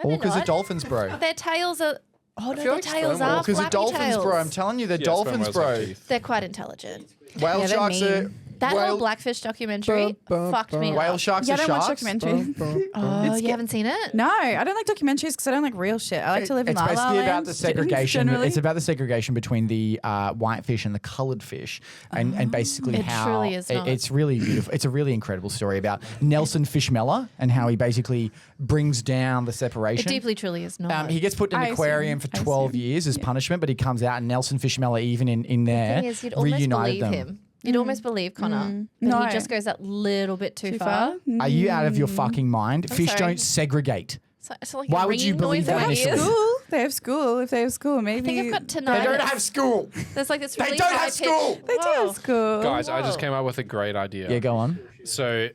No, they're Orcas are not. dolphins, bro. Their tails are. Oh no, feel their like tails sperm are whales- Orcas are flappy dolphins, tails. bro. I'm telling you, they're Yeah, sperm dolphins, whales have bro. teeth. They're quite intelligent. Whale Yeah, they're sharks are. mean. That whale, whole Blackfish documentary fucked me whale up. sharks Yeah, are I don't watch sharks. documentaries. Oh, you haven't seen it? No, I don't like documentaries because I don't like real shit. I like to live in It's La La basically about Land, the segregation. generally. It's about the segregation between the white fish and the coloured fish, and basically It how truly is not. it's really beautiful. It's a really incredible story about Nelson Fishmella and how he basically brings down the It separation. deeply, truly is not. He gets put in I an aquarium assume. for I 12 assume. years as punishment, but he comes out, and Nelson Fishmella, even in there, The thing is, you'd almost reunited believe them. him. You'd almost believe Connor. But No. he just goes that little bit too Too far. far? Are you out of your fucking mind? Fish sorry. don't segregate. So like Why a would you ringing believe noise in that my initially? ears. School. They have school. If they have school, I maybe. think I've got They tinnitus. don't have school. There's like this They really don't high have school. pitch- They do Whoa. have school. Guys, I just Whoa. came up with a great idea. Yeah, go on. So,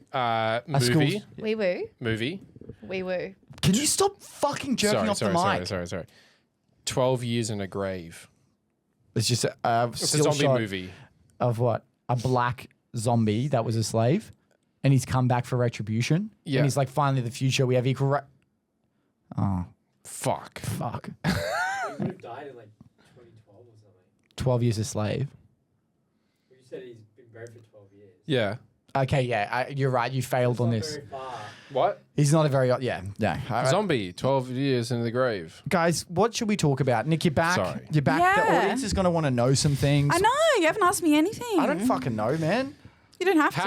movie. school's- Wee woo. Movie. Wee woo. Can you stop fucking jerking off the mic? Sorry. 12 Years in a Grave. It's just It's a still zombie shot movie. of what? A black zombie that was a slave, and he's come back for retribution. Yeah. And he's like, finally, the future, we have equal right. Oh, Fuck. fuck. He would have died in like 2012 or something. 12 years a slave. Well, you said he's been buried for 12 years. Yeah. Okay, yeah, you're right. You failed It's on not this. very far. What? He's not a very, yeah. Zombie. 12 Years in the Grave. Guys, what should we talk about? Nick, you're back. Sorry. You're back. The Yeah. audience is going to want to know some things. I know. You haven't asked me anything. I don't fucking know, man. You don't have to.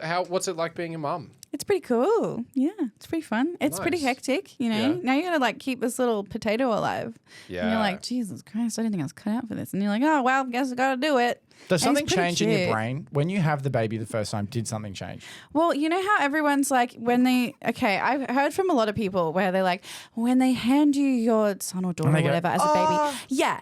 How, what's it like being a mum? It's pretty cool. Yeah, it's pretty fun. It's pretty Nice. hectic, you know. Yeah. Now you gotta like keep this little potato alive. Yeah. And you're like, Jesus Christ, I didn't think I was cut out for this. And you're like, oh well, guess I gotta do it. Does And he's something pretty change in your cute. brain when you have the baby the first time? Did something change? Well, you know how everyone's like I've heard from a lot of people where they're like, when they hand you your son or daughter or they go, whatever as a baby. Yeah.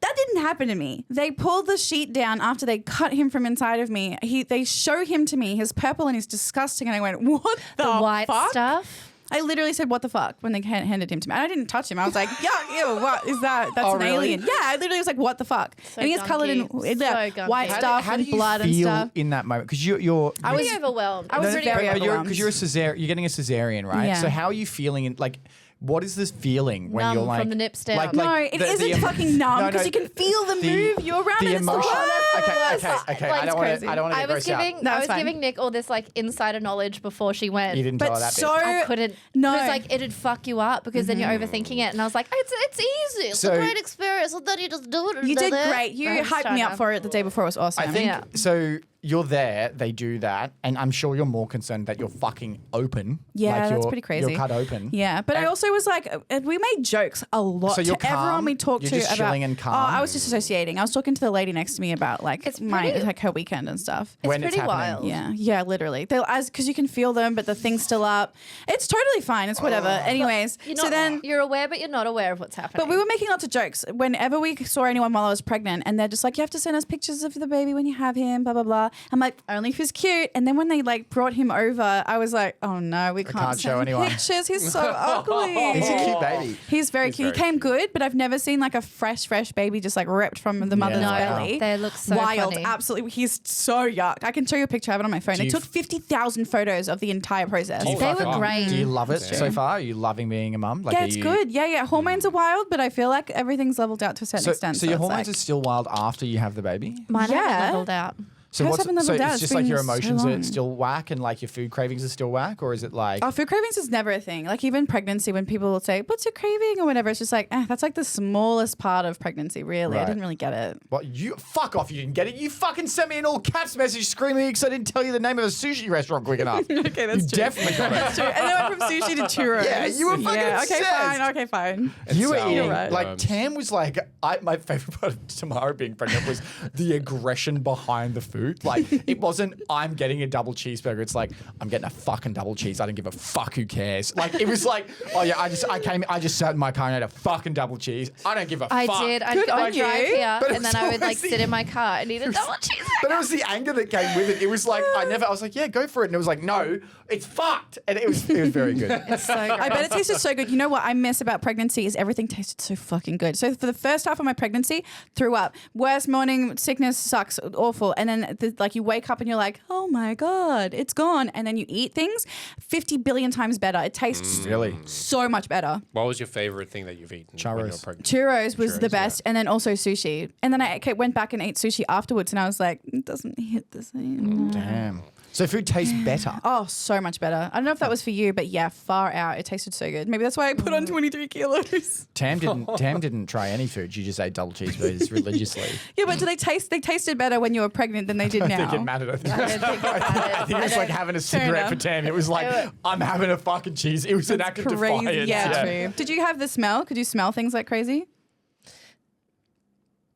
That didn't happen to me. They pulled the sheet down after they cut him from inside of me. They show him to me. He's purple and he's disgusting. And I went, what The white fuck? stuff. I literally said, what the fuck, when they handed him to me. And I didn't touch him. I was like, yeah, ew, what is that? That's an really? alien. Yeah, I literally was like, what the fuck? So and he is coloured in gunky. So gunky. white How stuff How do and you blood and feel stuff. in that moment? Because you're I was Pretty overwhelmed. I was very overwhelmed. because you're you're getting a cesarean, right? Yeah. So how are you feeling? Like, what is this feeling when Numb you're like from the nips down. No, it isn't fucking numb because you can feel them move you around and it's the emotion. worst. Okay. Like, I don't want crazy. to. I don't want to I get was grossed out. giving No, I it's was fine. giving Nick all this like insider knowledge before she went. You didn't tell her But that so bit. I couldn't. No. Because like it'd fuck you up because then you're overthinking it. And I was like, it's easy. It's So- a great experience. And then you just do it. You did great. You hyped me up for it the day before. It was awesome. I think Yeah. so. You're there. They do that, and I'm sure you're more concerned that you're fucking open. Yeah, like that's you're, pretty crazy. You're cut open. Yeah, but I And- also was like, we made jokes a lot So you're to everyone calm? we talked You're to just about. chilling and calm? Oh, I was disassociating. I was talking to the lady next to me about like It's my pretty- like her weekend and stuff. It's when it's pretty happening. wild. Yeah, literally. They'll because you can feel them, but the thing's still up. It's totally fine. It's whatever. Anyways, You're so not, then. you're aware, but you're not aware of what's happening. But we were making lots of jokes whenever we saw anyone while I was pregnant, and they're just like, "You have to send us pictures of the baby when you have him." Blah blah blah. I'm like, only if he's cute. And then when they like brought him over, I was like, "Oh no, we can't can't show send anyone." pictures. He's so ugly." He's a cute baby. He's very cute. He very came good, but I've never seen like a fresh baby just like ripped from the mother's No, belly. they look so wild. funny. Absolutely, he's so yuck. I can show you a picture. I have it on my phone. They you took 50,000 photos of the entire process. Do you They were fucking- great. Do you love it so far? Are you loving being a mum? Like, Yeah, are it's you- good. Yeah. Hormones are wild, but I feel like everything's leveled out to a certain So, extent. so your it's hormones like, are still wild after you have the baby? Mine Yeah. haven't leveled out. So Hers haven't leveled out. it's It's just like been your so emotions are long. still whack and like your food cravings are still whack, or is it like Oh, food cravings is never a thing. Like even pregnancy, when people will say, "What's your craving?" or whatever, it's just like, that's like the smallest part of pregnancy. Really, I Right. didn't really get it. what you fuck off? You didn't get it. You fucking sent me an all caps message screaming because I didn't tell you the name of a sushi restaurant quick enough. Okay, that's you true. definitely got it. And then I went from sushi to churros. Yeah, you were fucking okay, obsessed. fine. Okay, fine. You were sour eating right. like worms. Tam was like my favorite part of Tamara being pregnant was the aggression behind the food. Like it wasn't I'm getting a double cheeseburger. It's like I'm getting a fucking double cheese. I don't give a fuck. Who cares? Like it was like oh yeah I just sat in my car and had a fucking double cheese. I don't give a I fuck. did. Good on I'd drive you. here But it and then was I would like always the- sit in my car and eat a double cheeseburger. But it was the anger that came with it. It was like I was like, yeah, go for it. And it was like, no, it's fucked. And it was very good. It's so I gross. bet it tasted so good. You know what I miss about pregnancy is everything tasted so fucking good. So for the first half of my pregnancy, threw up. Worst morning sickness, sucks, awful. And then like you wake up and you're like, oh my God, it's gone. And then you eat things 50 billion times better. It tastes Really? so much better. What was your favorite thing that you've eaten when you were Churros. pregnant? Churros was the Churros, yeah. best, and then also sushi. And then I went back and ate sushi afterwards, and I was like, it doesn't hit the same. Damn. So food tastes better. Oh, so much better. I don't know if that was for you, but yeah, far out. It tasted so good. Maybe that's why I put on 23 kilos. Tam didn't try any food. She just ate double cheeseburgers religiously. Yeah, but they tasted better when you were pregnant than they did I now. think it mattered. I think, I don't think it mattered. I think it was like having a cigarette enough. for Tam. It was like I'm having a fucking cheese. It was an act of Crazy. defiance. Yeah, true. Did you have the smell? Could you smell things like crazy?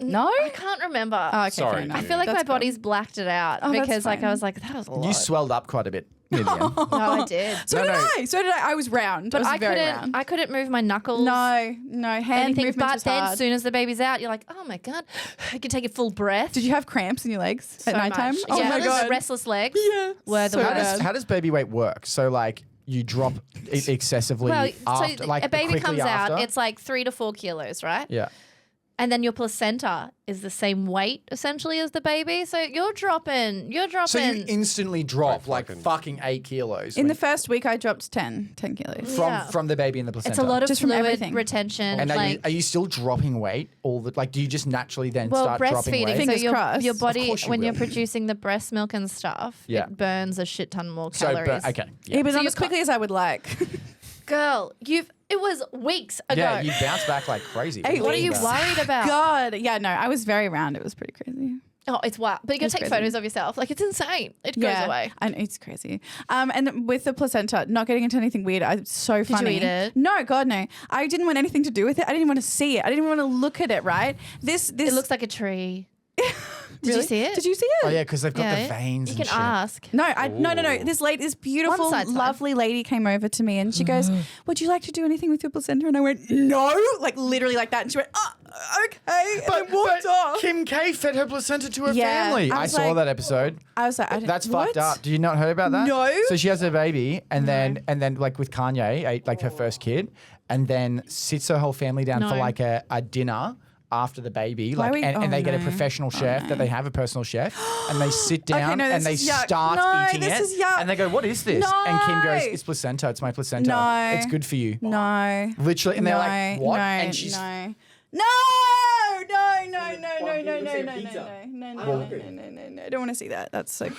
No? I can't remember. Oh, okay, Sorry, fair enough. I feel like That's my cool. body's blacked it out Oh, that's because like I fine. was like, that was a lot. You swelled up quite a bit, Lillian. No, I did. So No, did no. I. So did I. I was round. But I was I very couldn't. round. I couldn't move my knuckles. No, hand Anything. movement But was then, hard. as soon as the baby's out, you're like, oh my god, I can take a full breath. Did you have cramps in your legs So at nighttime? much. Oh yeah, my God. restless legs. Yeah. were the So worst. bad. How does baby weight work? So like you drop it excessively Well, after, so like a baby quickly comes after? out, it's like 3 to 4 kilos, right? yeah. And then your placenta is the same weight essentially as the baby. So you're dropping. So you instantly drop like fucking 8 kilos In when- the first week, I dropped 10 kilos. Yeah. from the baby in the placenta. It's a lot of Just from fluid everything. retention. And like, are you still dropping weight all the like? Do you just naturally then well, start dropping breastfeeding. weight? So Fingers your, crossed. your Of body, course you when you're will. producing the breast milk and stuff, Yeah. it burns a shit ton more So, calories. okay. Yeah, but So not you as quickly as I would like. Girl, it was weeks ago. Yeah, you bounce back like crazy. Hey, What are you Yeah. worried about? God. Yeah, no, I was very round. It was pretty crazy. Oh, it's wild. But you It's gotta take crazy. photos of yourself. Like, it's insane. It goes away. And it's crazy. And with the placenta, not getting into anything weird, it's so you funny. eat it? No, God, no. I didn't want anything to do with it. I didn't even want to see it. I didn't even want to look at it, right? This It looks like a tree. Did you see it? Did you see it? Oh yeah, because they've got the veins. You and can shit. ask. No. This beautiful, One side's fine. lovely lady came over to me and she goes, "Would you like to do anything with your placenta?" And I went, "No," like literally like that. And she went, "Oh, okay," and then walked off. Kim K fed her placenta to her Yeah, family. I I was saw like- that episode. I was like, That's what? fucked up. Do you not heard about that? No. So she has a baby, and then like with Kanye, like her first kid, and then sits her whole family down for No. like a dinner after the baby, like, we- and they get a no. professional chef that they have a personal chef, and they sit down no, and this they is yuck. start No, eating this it, is yuck. and they go, "What is this?" And Kim goes, No. "It's placenta. It's my placenta. No. It's good for you." No. Literally, and they're like, "What?" No, And she's no. I don't want to see that. That's so.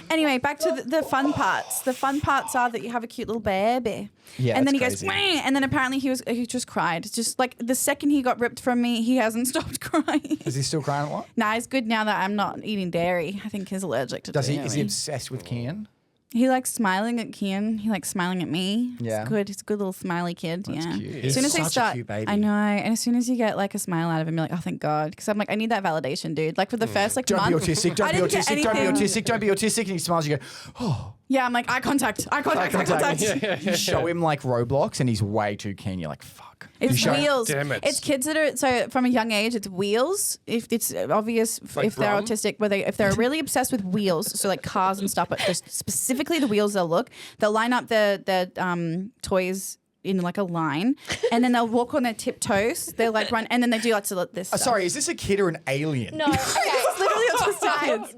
Anyway, back to the fun parts. The fun parts are that you have a cute little baby. Yeah, and then he that's goes, crazy. "Meh," and then apparently he just cried. Just like the second he got ripped from me, he hasn't stopped crying. Is he still crying a lot? Nah, he's good now that I'm not eating dairy. I think he's allergic to Does he? dairy. Is he obsessed with Kian? He likes smiling at Kian. He likes smiling at me. Yeah. He's good. He's a good little smiley kid. That's yeah. cute. As He's soon as they such a start, cute baby. I know. And as soon as you get like a smile out of him, you're like, oh, thank God. Because I'm like, I need that validation, dude. Like for the first like Don't be month. autistic. Don't I be didn't get autistic. Don't be anything. autistic. Don't be autistic. And he smiles. You go, "Oh." Yeah, I'm like, eye contact. Eye contact. You show him like Roblox, and he's way too keen. You're like, "Fuck." It's You show- wheels. Damn it. It's kids that are so from a young age. It's wheels. If it's obvious Like if they're Brum? autistic, if they're really obsessed with wheels, so like cars and stuff, but just specifically the wheels, they'll line up the toys in like a line, and then they'll walk on their tiptoes. They'll like run, and then they do lots of this. Stuff. Sorry, is this a kid or an alien? No. Okay. It's literally autistic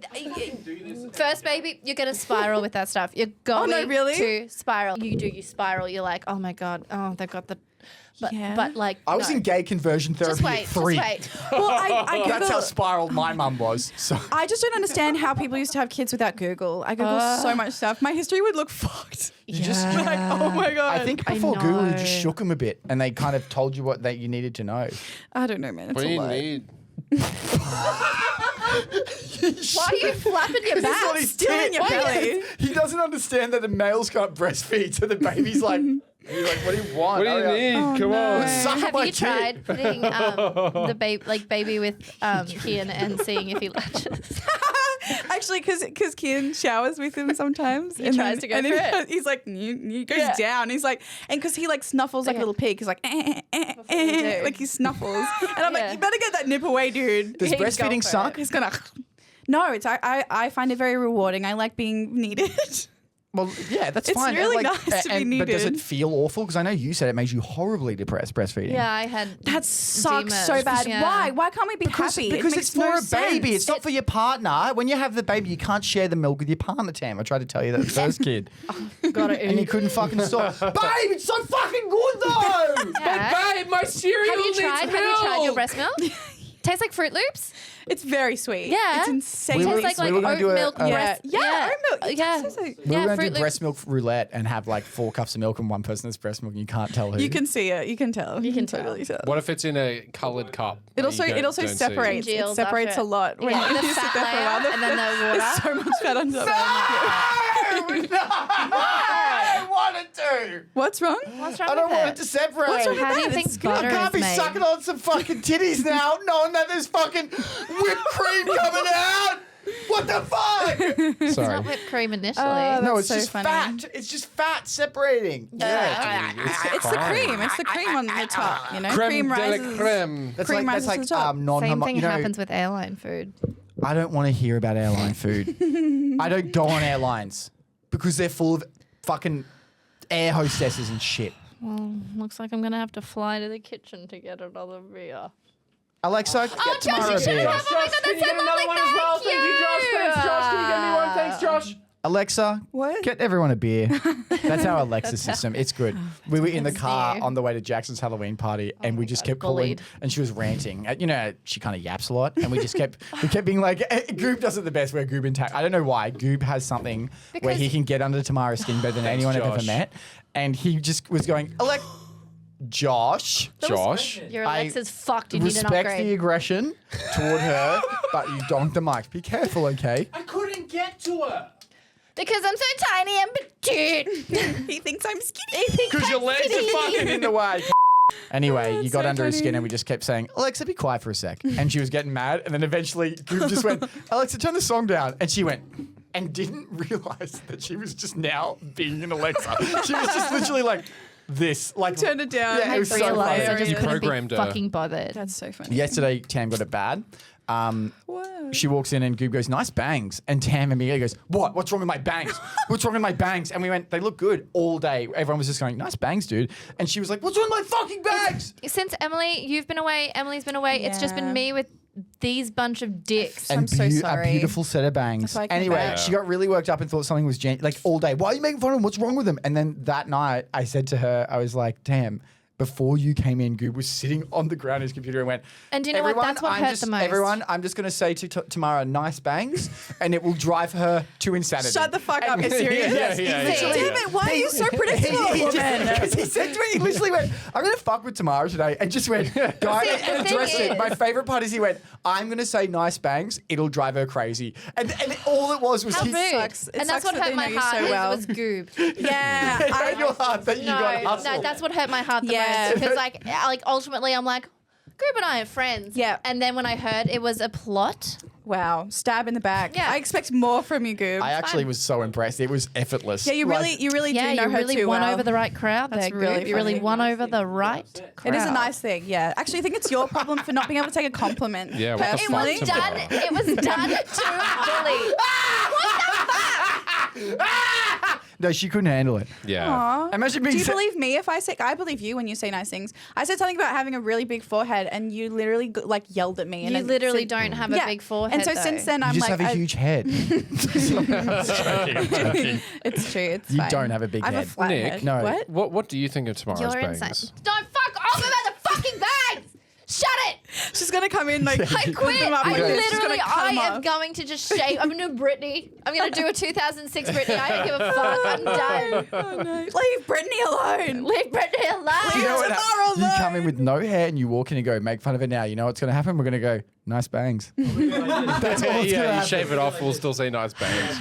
kids. First baby, you're gonna spiral with that stuff. You're going really? to spiral. You spiral. You're like, oh my God, oh they've got the, Yeah. but like I was no. in gay conversion therapy Just wait, at 3. just wait. Well, I That's Google, how spiraled my mum was. So I just don't understand how people used to have kids without Google. I Google so much stuff. My history would look fucked. you just. Like, oh my God. I think before Google, you just know. shook them a bit, and they kind of told you what that you needed to know. I don't know, man. It's What a do you lot. need? Why are you flapping your This is what back? he's Still in your doing. belly. He doesn't understand that the males can't breastfeed, so the baby's like, you're like, "What do you want? What do Hurry you up." need? Come on. Suck Have my you kid. tried putting the baby with Kian and seeing if he latches? Actually, because Kian showers with him sometimes. He tries to go for it. He's like, he goes down. He's like, and because he like snuffles like a Okay. little pig. He's like, you do. like he snuffles. And I'm Yeah. like, you better get that nip away, dude. Does He's breastfeeding going for suck? it. He's gonna. No, it's I find it very rewarding. I like being needed. Well, yeah, that's It's fine. really nice to be But does it needed. feel awful? Because I know you said it made you horribly depressed breastfeeding. Yeah, I had. That sucks so demerged. bad. Yeah. Why? Why can't we be happy? Because it makes it's for no a baby. sense. It's not for your partner. When you have the baby, you can't share the milk with your partner, Tam. I tried to tell you that the first kid. Got it. And you couldn't fucking stop. Babe, it's so fucking good though! Yeah. Babe, my cereal Have you needs tried? Have you tried your milk. breast milk? Tastes like Fruit Loops. It's very sweet. Yeah. It's insane. We were- Tastes like we were gonna oat do a- milk a- breast. Yeah, oat milk. Yeah. It's so- We Yeah, were going to Fruit do Loops. breast milk roulette and have like 4 cups of milk and one person that's breast milk and you can't tell who. You can see it. You can tell. You can totally tell. What if it's in a coloured cup? It also You don't see? separates. It Congeals separates after a it. lot when Yeah, you the sit fat there for a while. layer and then the water. There's so much fat on top. No! I don't want it to! What's wrong? What's wrong I don't with want it? it to separate. What's wrong How do you It's think good. I butter can't is be made? sucking on some fucking titties now, knowing that there's fucking whipped cream coming out. What the fuck? It's Sorry. not whipped cream initially. Oh, No, That's it's so just funny. fat. It's just fat separating. It's the cream. It's the cream on the top. You know, Creme de la rises. creme. That's Cream like rises to the top. Same thing you know, happens with airline food. I don't want to hear about airline food. I don't go on airlines because they're full of fucking air hostesses and shit. Well, looks like I'm gonna have to fly to the kitchen to get another beer. Alexa, get Josh, tomorrow you should beer. have. Oh my God, that's so lovely. Thank you. Thanks, Josh. Alexa, What? get everyone a beer. That's our Alexa system. It's good. We were in the car dear. on the way to Jackson's Halloween party, and we just kept calling, bullied. and she was ranting. You know, she kind of yaps a lot, and we kept being like, Goob does it the best. Where Goob I don't know why. Goob has something where he can get under Tamara's skin better than anyone I've ever Josh. met, and he just was going, Josh. Your I Alexa's fucked. You need an Respect the upgrade. aggression toward her, but you donk the mic. Be careful, okay? I couldn't get to her. Because I'm so tiny and petite. He thinks I'm skinny. Because your legs are fucking In the way. Anyway, you got so under her skin funny. and we just kept saying, Alexa, be quiet for a sec. And she was getting mad. And then eventually Goob just went, Alexa, turn the song down. And she went, and didn't realize that she was just now being an Alexa. She was just literally like this. Like, Turn it down. Yeah, it was so realised I funny. just You couldn't programmed be her. fucking bothered. That's so funny. Yesterday, Tam got it bad. Whoa. She walks in and Goob goes, nice bangs. And Tam immediately goes, what? What's wrong with my bangs? What's wrong with my bangs? And we went, they look good all day. Everyone was just going, nice bangs, dude. And she was like, what's wrong with my fucking bangs? Since you've been away, Emily's been away, it's just Yeah. been me with these bunch of dicks. I'm so A sorry. beautiful set of bangs. That's why I came Anyway, back. she got really worked up and thought something was like all day. Why are you making fun of him? What's wrong with him? And then that night, I said to her, I was like, Tam, before you came in, Goob was sitting on the ground on his computer and went, And do you know what? That's what hurt the most. Everyone, I'm just going to say to Tamara, nice bangs, and it will drive her to insanity. Shut the fuck up. You're serious? Yeah. Damn it, why are you so predictable, woman? Because he said to me, he literally went, I'm going to fuck with Tamara today, and just went, guys, the and thing addressed it. is- My favorite part is he went, I'm going to say nice bangs, it'll drive her crazy. And all it was How he rude. sucks. It And that's sucks what that hurt they my know you heart so well. was Goob. Yeah. it hurt your heart that you got No, hustled. that's what hurt my heart the Yeah. most. Because like ultimately I'm like, Goob and I are friends. Yeah. And then when I heard it was a plot, Wow. Stab in the back. Yeah. I expect more from you, Goob. I actually was so impressed. It was effortless. yeah, you really yeah, do know you her really too won well. over the right crowd That's there, really Goob. You really funny. won over the right crowd. It is a nice thing, yeah. Actually, I think it's your problem for not being able to take a compliment. Yeah, what the It fuck, was Tamara? done. It was done to bully. No, she couldn't handle it. Yeah. Aw. Imagine being Do you sa- believe me if I say I believe you when you say nice things? I said something about having a really big forehead, and you literally like yelled at me. And You I literally said- don't have a big forehead. And so though. since then, You I'm just like, have a huge head. it's true. It's You fine. don't have a big I have head. a flat Nick, head. No. What? What do you think of tomorrow's you're bangs? insane. Don't fuck off about the fucking bags. Shut it. She's gonna come in like I put quit. them up I like this. She's literally, gonna cut I them am off. going to just shave. I'm gonna do Britney. I'm gonna do a 2006 Britney. I don't give a fuck. I'm done. Oh, no. Leave Brittany alone. Leave Britney alone. You know what? Tomorrow, You come in with no hair and you walk in and go, make fun of it now. You know what's going to happen? We're going to go, nice bangs. That's all it's Yeah, gonna you happen. shave it off, we'll still say nice bangs.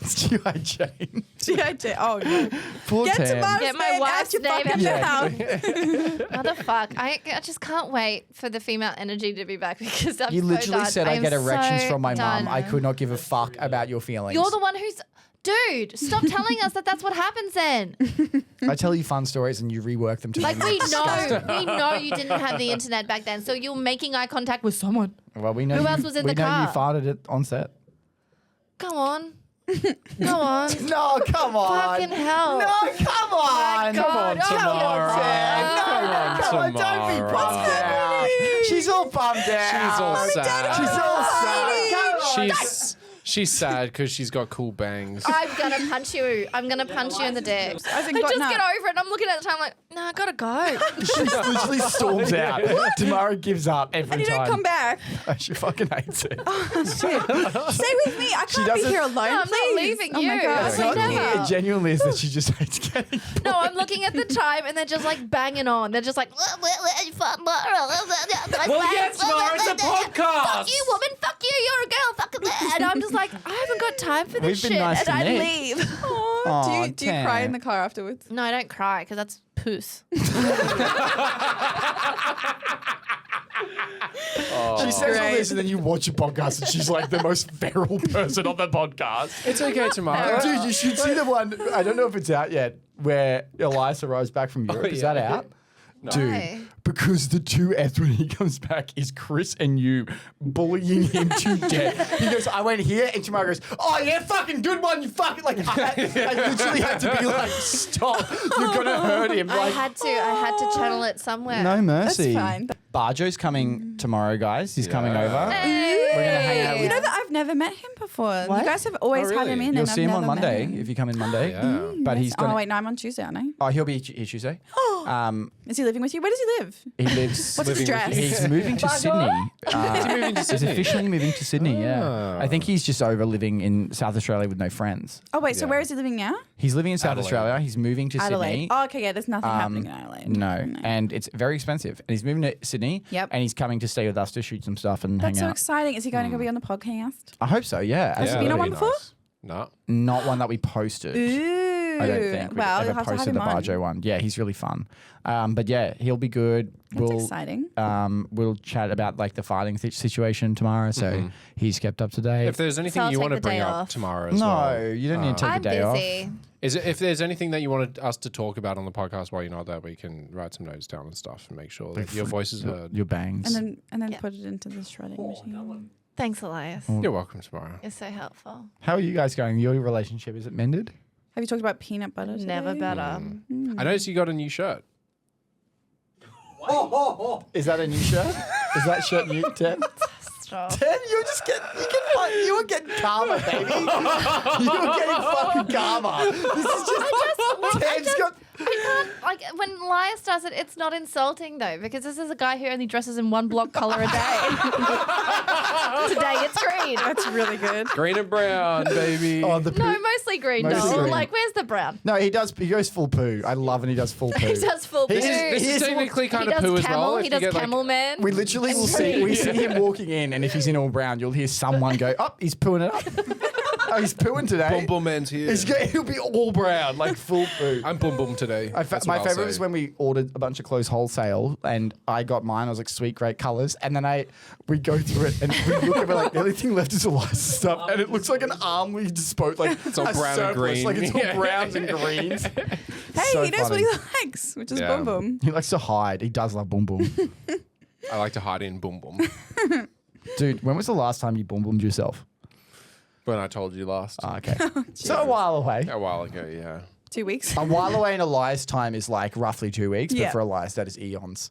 It's G.I. Jane. G.I.J. Oh no. Poor Get Tam. tomorrow's Get my man wife's out your name fucking out. mouth. Motherfuck. I just can't wait for the female energy to be back because I'm You so literally done. said I am get erections so from my done. mum. I could not give a fuck about your feelings. You're the one who's. Dude, stop telling us that that's what happens then. I tell you fun stories and you rework them to Like me. we know you didn't have the internet back then, so you're making eye contact with someone. Well, we know Who you, else was in we the know car? you farted it on set. Go on. Go on. No, come on. Fucking hell. No, come on. God. Come on, Oh, Tamara. Come on, don't be Tamara. bummed out. She's all bummed out. She's all sad. She's all sad. Come on. She's sad because she's got cool bangs. I'm gonna punch you. I'm gonna punch you in the dick. I I just get over it and I'm looking at the time like, no, I gotta go. She literally storms out. Tamara gives up every And you time. don't come back. She fucking hates it. Stay with me. I can't be doesn't- here alone. No, I'm not please. leaving Oh my you. God. It's It's like not- never. it genuinely is that she just hates getting No, I'm looking at the time and they're just like banging on. They're just like, Well, yeah, tomorrow it's a podcast. Fuck you, woman. Fuck you. You're a girl. Fuck that. And I'm just like, I haven't got time for this We've been shit. nice And to I Nick. leave. Aw, Do you cry Tam. in the car afterwards? No, I don't cry because that's poos. She says all great. this and then you watch a podcast and she's like the most feral person on the podcast. It's okay, Tamara. Dude, you should see the one, I don't know if it's out yet, where Elias arrives back from Europe. Is that out? Dude, Why? because the two F's when he comes back is Chris and you bullying him to death. He goes, I went here, and Tamara goes, oh yeah, fucking good one, you fucking, like, I literally had to be like, stop, you're gonna hurt him. I Like, had to channel it somewhere. no mercy. That's fine. Barjo's coming tomorrow, guys. He's coming over. Hey. We're gonna hang out You with know that I've never met him before. What? You guys have always Oh, had him really? in. You'll and see I've him on never met Monday him. if you come in Monday. Yeah. But he's gonna. Oh wait, no, I'm on Tuesday, aren't I? Oh, he'll be here Tuesday. Is he living with you? Where does he live? He lives. What's his Living with address? you. He's moving to Sydney. He's officially moving to Sydney. Yeah, Ah. I think he's just over living in South Australia with no friends. Oh wait, so Yeah. where is he living now? He's living in South Adelaide. Australia. He's moving to Adelaide. Sydney. Oh, okay, yeah. There's nothing happening in Adelaide. No, and it's very expensive. And he's moving to Sydney. Yep. And he's coming to stay with us to shoot some stuff and That's hang so out. exciting. Is he going to go be on the podcast? I hope so. Yeah. Has he been on that'd one be before? nice. No. Not one that we posted. Ooh. I don't think. Well, We've you'll ever have to have posted him the on. Barjo one. Yeah, he's really fun. But yeah, he'll be good. That's exciting. We'll chat about like the fighting situation tomorrow. So he's kept up to date. If there's anything I'll you take want to the bring day up off. tomorrow as no, well. you don't need to take I'm a day off. busy. If there's anything that you wanted us to talk about on the podcast while you're not there, we can write some notes down and stuff and make sure that your voice is heard. Your bangs. And then put it into the shredding machine. Thanks, Elias. You're welcome tomorrow. You're so helpful. How are you guys going? Your relationship, is it mended? Have you talked about peanut butter today? Never better. I noticed you got a new shirt. Is that a new shirt? Is that shirt new, Tim? Stop. Tim, you were getting karma, baby. You were getting fucking karma. This is just Tim's got. I can't, like, when Elias does it, it's not insulting, though, because this is a guy who only dresses in one block colour a day. Today it's green. That's really good. Green and brown, baby. Oh, the poo. No, mostly green, Mostly Noel. green. Like, where's the brown? No, he does. He goes full poo. I love when he does full poo. He does full poo. This is Here's technically He kind of does poo as camel. well. He if does you get, camel man. We literally will see. We see him walking in, and if he's in all brown, you'll hear someone go, "Oh, he's pooing it up." Oh, he's pooing today. Bum Bum Man's here. He'll be all brown, like full poo. I'm Bum Bum today. My That's what I'll favorite say. was when we ordered a bunch of clothes wholesale, and I got mine. I was like, sweet, great colors, and then we go through it, and we look at it like the only thing left is Eliza's stuff, and it looks like an arm we disposed, like It's all a brown and surplus, green. like it's all Yeah. browns and greens. Hey, So he knows funny. what he likes, which is Yeah. boom boom. He likes to hide. He does love boom boom. I like to hide in Bum Bum. Dude, when was the last time you boom boomed yourself? When I told you last. Okay, so a while away. A while ago, yeah. 2 weeks. A while away in Elias' time is like roughly 2 weeks, Yeah. but for Elias that is eons.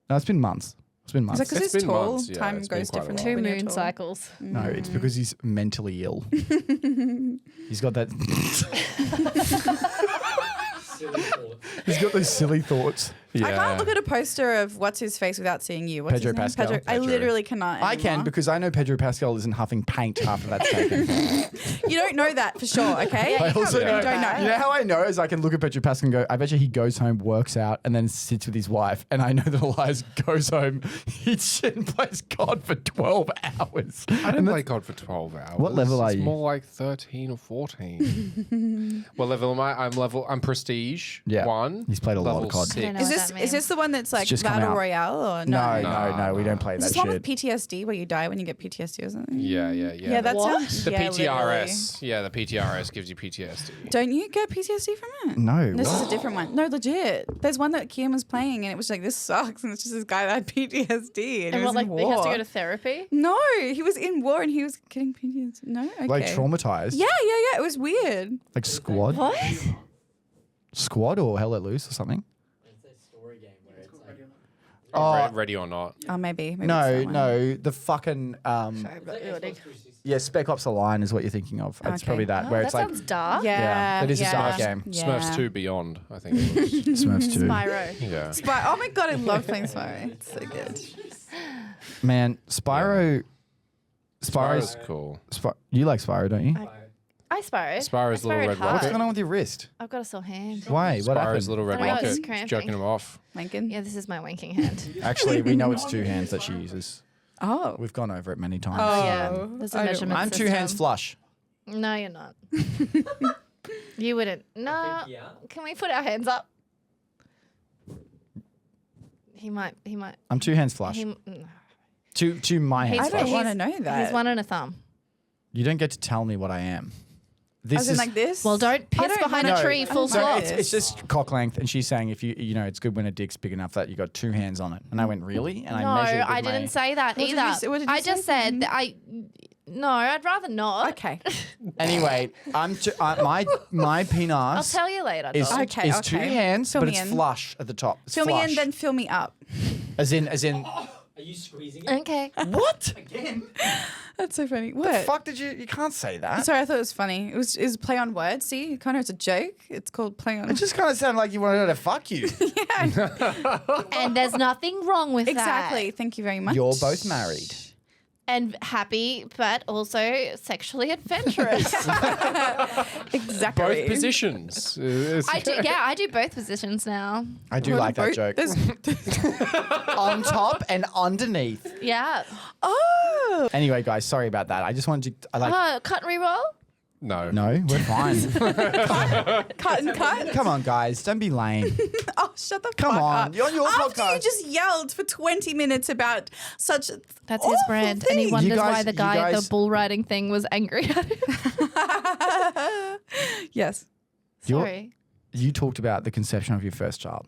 No, it's been months. It's been months. Is that because It's he's been tall? months, yeah, Time it's been goes quite a different. while. Two when you're moon tall. cycles. No, it's because he's mentally ill. He's got that. Silly thought. He's got those silly thoughts. Yeah. I can't look at a poster of what's his face without seeing you. What's Pedro his name? Pascal. I Pedro. literally cannot. I can anymore. because I know Pedro Pascal isn't huffing paint after that's taken. You don't know that for sure, okay? I also You know, don't know. you know how I know is I can look at Pedro Pascal and go, I bet you he goes home, works out, and then sits with his wife. And I know that Elias goes home, eats shit, and plays God for 12 hours. I don't play COD for 12 hours. What level are It's you? more like 13 or 14. What level am I? I'm Prestige 1. He's played a lot of level COD. 6. I don't know Is what this that is this the one that's like just come Battle out. Royale or No, no? no, we don't play Is that this one with shit. PTSD where you die when you get PTSD or something? Yeah. Yeah, that sounds. The yeah, PTRS. Yeah, the PTRS gives you PTSD. literally. Don't you get PTSD from it? No. This is what? a different one. No, legit. There's one that Kian was playing and it was like, this sucks. And it's just this guy that had PTSD and, he And was what, in like, he war. has to go to therapy? No, he was in war and he was getting PTSD. No? Okay. Like traumatized? Yeah. It was weird. Like Squad? What? Squad or Hell Let Loose or something? It's a story game where it's like Oh. Ready or not. Oh, maybe. Maybe No, it's that one. no. The fucking. Yeah, Spec Ops The Line is what you're thinking of. It's Okay. probably that, Oh, where that it's like sounds dark. Yeah. it is a yeah. dark game. Yeah. Smurfs 2 Beyond, I think it was. Smurfs 2. Spyro. Yeah. Oh my god, I love playing Spyro. It's so good. Man, Spyro. Spyro's Spyro's. cool. You like Spyro, don't you? I Spyro. Spyro's I Little Spyro'd Red hard. What's Rocket. going on with your wrist? I've got a sore hand. Why? What happened? Spyro's Little Red I don't know, Rocket. it's cramping. Jerking him off. Lincoln? Yeah, this is my wanking hand. Actually, we know it's 2 hands that she uses. Oh. We've gone over it many times. Yeah, there's a I don't- measurement I'm 2 system. hands flush. No, you're not. You wouldn't. No. yeah. Can we put our hands up? He might. I'm 2 hands flush. He, To my hands I He's- don't flush. want to know that. he's one and a thumb. You don't get to tell me what I am. This As in like this? Well, don't piss don't behind know. a tree I full don't know swap. this. It's just cock length, and she's saying if you know it's good when a dick's big enough that you got 2 hands on it. And I went really, and No, I measured. With I didn't say that What did you either. say- what did you I just say? said that No, I'd rather not. Okay. Anyway, my penis. I'll tell you later. is, dog. Okay, is 2 okay. hands, Fill but me it's in. flush at the top. It's Fill me flush. in, then fill me up. As in. Are you squeezing it Okay. What? again? That's so funny. The What? fuck did you? You can't say that. Sorry, I thought it was funny. It was play on words. See, kind of it's a joke. It's called play on. It just kind of sounded like you wanted her to fuck you. And there's nothing wrong with Exactly. that. Thank you very much. You're both married. And happy, but also sexually adventurous. exactly. Both positions. I do both positions now. I do like that joke. On top and underneath. Yeah. Oh. Anyway, guys, sorry about that. I just wanted to. I like. Oh, cut and re-roll? No. No, we're fine. Cut and cut. Come on, guys. Don't be lame. Oh, shut the Come fuck on. up. You're on your After podcast. you just yelled for 20 minutes about such That's his brand, and he You wonders guys- why the you guy at guys- the bull riding thing was angry at him. Yes. You're- Sorry. You talked about the conception of your first child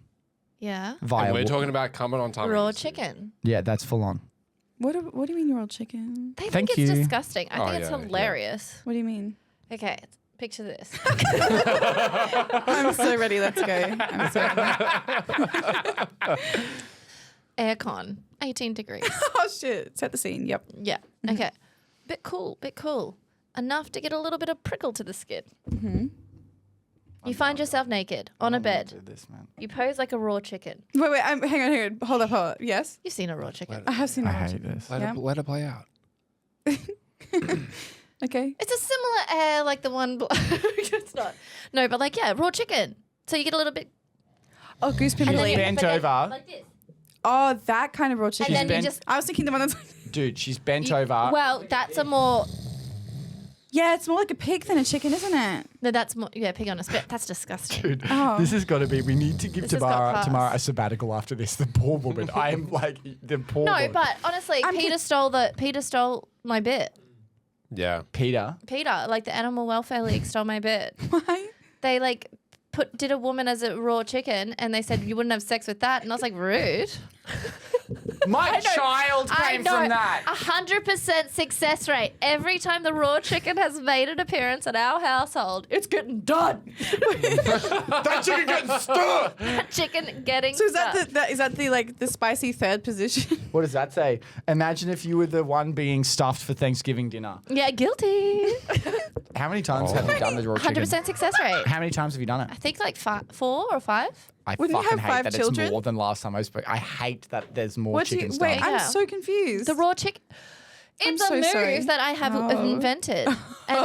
Yeah. via. And we're talking about coming on time. Raw chicken. Yeah, that's full on. What do you mean you're all chicken? They Thank think it's you. disgusting. I Oh, think it's yeah, yeah. hilarious. What do you mean? Okay, picture this. I'm so ready. Let's go. I'm so ready. Aircon, 18 degrees. Oh, shit. Set the scene. Yep. Yeah. Okay. Bit cool. Enough to get a little bit of prickle to the skin. Mm-hmm. You find yourself naked on a bed. Do this, man. You pose like a raw chicken. Wait. Hang on. Hold up. Yes? You've seen a raw chicken. I have seen I a hate this. Let it play out. Okay. It's a similar air like the one. It's not. No, but like, yeah, raw chicken. So you get a little bit. Oh, goose and then pimply. you- bent but then over. Like this. Oh, that kind of raw chicken. And then you bent- just. I was thinking the one that's... Dude, she's bent over. Well, that's a more. Yeah, it's more like a pig than a chicken, isn't it? No, that's more. Yeah, pig on a spit. That's disgusting. Dude, Oh. this has got to be. We need to give This has got Tamara class. a sabbatical after this. The poor woman. I am like the poor. No, woman. but honestly, I'm Peter stole my bit. Yeah. Peter. Peter, like the Animal Welfare League, stole my bit. Why? They like did a woman as a raw chicken, and they said you wouldn't have sex with that, and I was like, rude. My child came from that. 100% success rate. Every time the raw chicken has made an appearance at our household, it's getting done. That chicken getting stirred. Chicken getting So is that done. the spicy third position? What does that say? Imagine if you were the one being stuffed for Thanksgiving dinner. Yeah, guilty. How many times have you done the raw chicken? 100% success rate. How many times have you done it? I think like 4 or 5. I Wouldn't you fucking have hate 5 that children? it's more than last time I spoke. I hate that there's more What do you... chickens Wait, done. I'm Yeah. so confused. The raw chicken. It's so a move sorry. that I have Oh. invented, and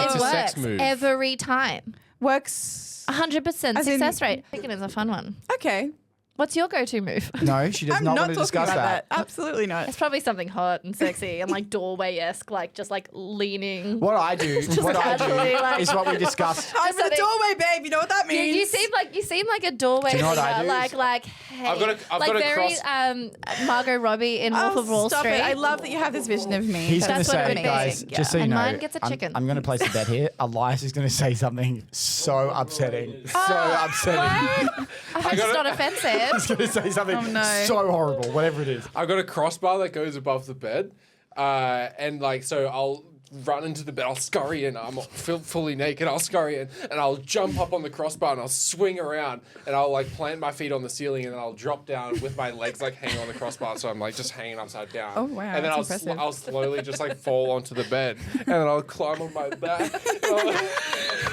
it It's a sex works move. every time. Works... 100% As in- success rate. Chicken is a fun one. Okay. What's your go-to move? No, she does I'm not not want to talking discuss about that. that. Absolutely not. It's probably something hot and sexy and like doorway-esque, like just like leaning. What I do, casually, like- is what we discussed. I'm in the something- doorway, babe. You know what that You, means? you seem like a doorway. Do you know what I leaner, do? Like hey, I've got like a very cross- Margot Robbie in Wolf of Wall stop Street. it. I love that you have this vision of me. He's going to That's what it say, would be. guys, Yeah. just so you And know, mine gets a chicken. I'm going to place a bet here. Elias is going to say something so upsetting. So upsetting. What? It's gotta- not offensive. He's going to say something Oh, no. so horrible, whatever it is. I've got a crossbar that goes above the bed, and like so I'll run into the bed. I'll scurry in. I'm fully naked. I'll scurry in, and I'll jump up on the crossbar and I'll swing around, and I'll like plant my feet on the ceiling, and then I'll drop down with my legs like hanging on the crossbar, so I'm like just hanging upside down. Oh, wow, And then that's impressive. I'll slowly just like fall onto the bed, and then I'll climb on my back. And I'll,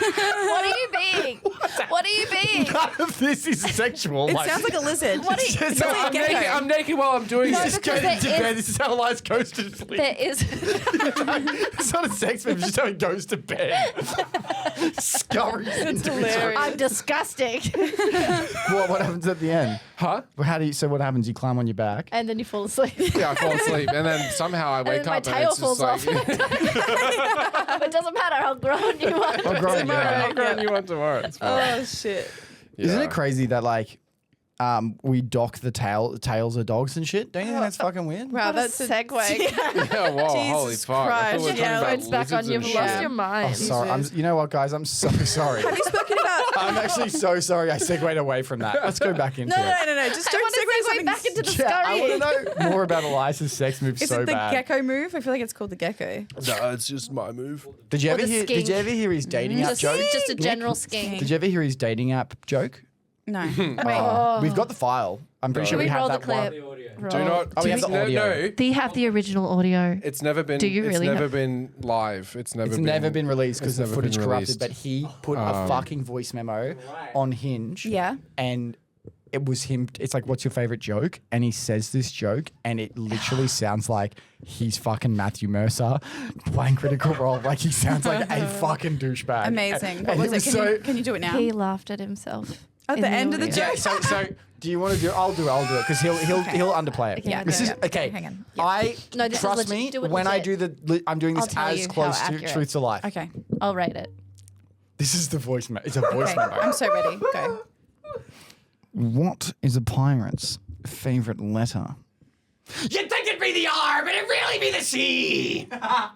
What are you being? What are you being? None of this is sexual. It sounds like a lizard. What are you? Just- No, I'm gecko. naked. I'm naked while I'm doing No, this. Just go because into there bed. is- This is how Elias goes to sleep. There is. It's not a sex move. It's just how he goes to bed. Scurries into his room. I'm disgusting. What happens at the end? Huh? Well, how do you? So what happens? You climb on your back. And then you fall asleep. Yeah, I fall asleep, and then somehow I wake then my up and tail it's just falls like. off. It doesn't matter how grown you are. I'm growing, yeah. I'll grow a new one tomorrow. It's fine. Oh, shit. Isn't Yeah. it crazy that like, we dock the tails of dogs and shit? Don't you think that's fucking weird? Wow, What a that's segue. Yeah, whoa, holy Jesus fuck. I thought we were Christ. talking Yeah, about It's back on. lizards You've and lost shit. your mind. Oh, sorry. You know what, guys? I'm so sorry. Have you spoken about... I'm actually so sorry. I segued away from that. Let's go back into No. it. Just I don't want to segue segue something... back into the Yeah, I scurrying. want to know more about Elias's sex move Is so it the bad. gecko move? I feel like it's called the gecko. No, it's just my move. Did you Or ever the hear? Did you skink. ever hear his dating app joke? Just a Nick? general scheme. Did you ever hear his dating app joke? No. We've got the file. I'm pretty sure Can we we have roll the that one. clip? The audio. Do not. Oh, we have the no, audio. no, Do you have the original audio? it's never been. Do you it's really never know? been live. It's never. It's been, never been released because it's the never been footage corrupted. released. But he put a fucking voice memo on Hinge. Yeah. And it was him. It's like, what's your favorite joke? And he says this joke, and it literally sounds like he's fucking Matthew Mercer playing Critical Role. Like he sounds like a fucking douchebag. Amazing. And What was it it? Can you do it now? He laughed at himself. At the end of the audio. joke? Yeah. So do you want to do it? I'll do it because he'll underplay it. Okay, Yeah, This yeah, is yeah. okay. Hang on. I No, this is trust legit. me Do it when I legit. do I'm doing I'll this tell as you close how to accurate. truth to life. Okay. I'll rate it. This is the voice memo. It's a voice Okay, memo. I'm so ready. Go. What is a pirate's favorite letter? You'd think it'd be the R, but it'd really be the C. That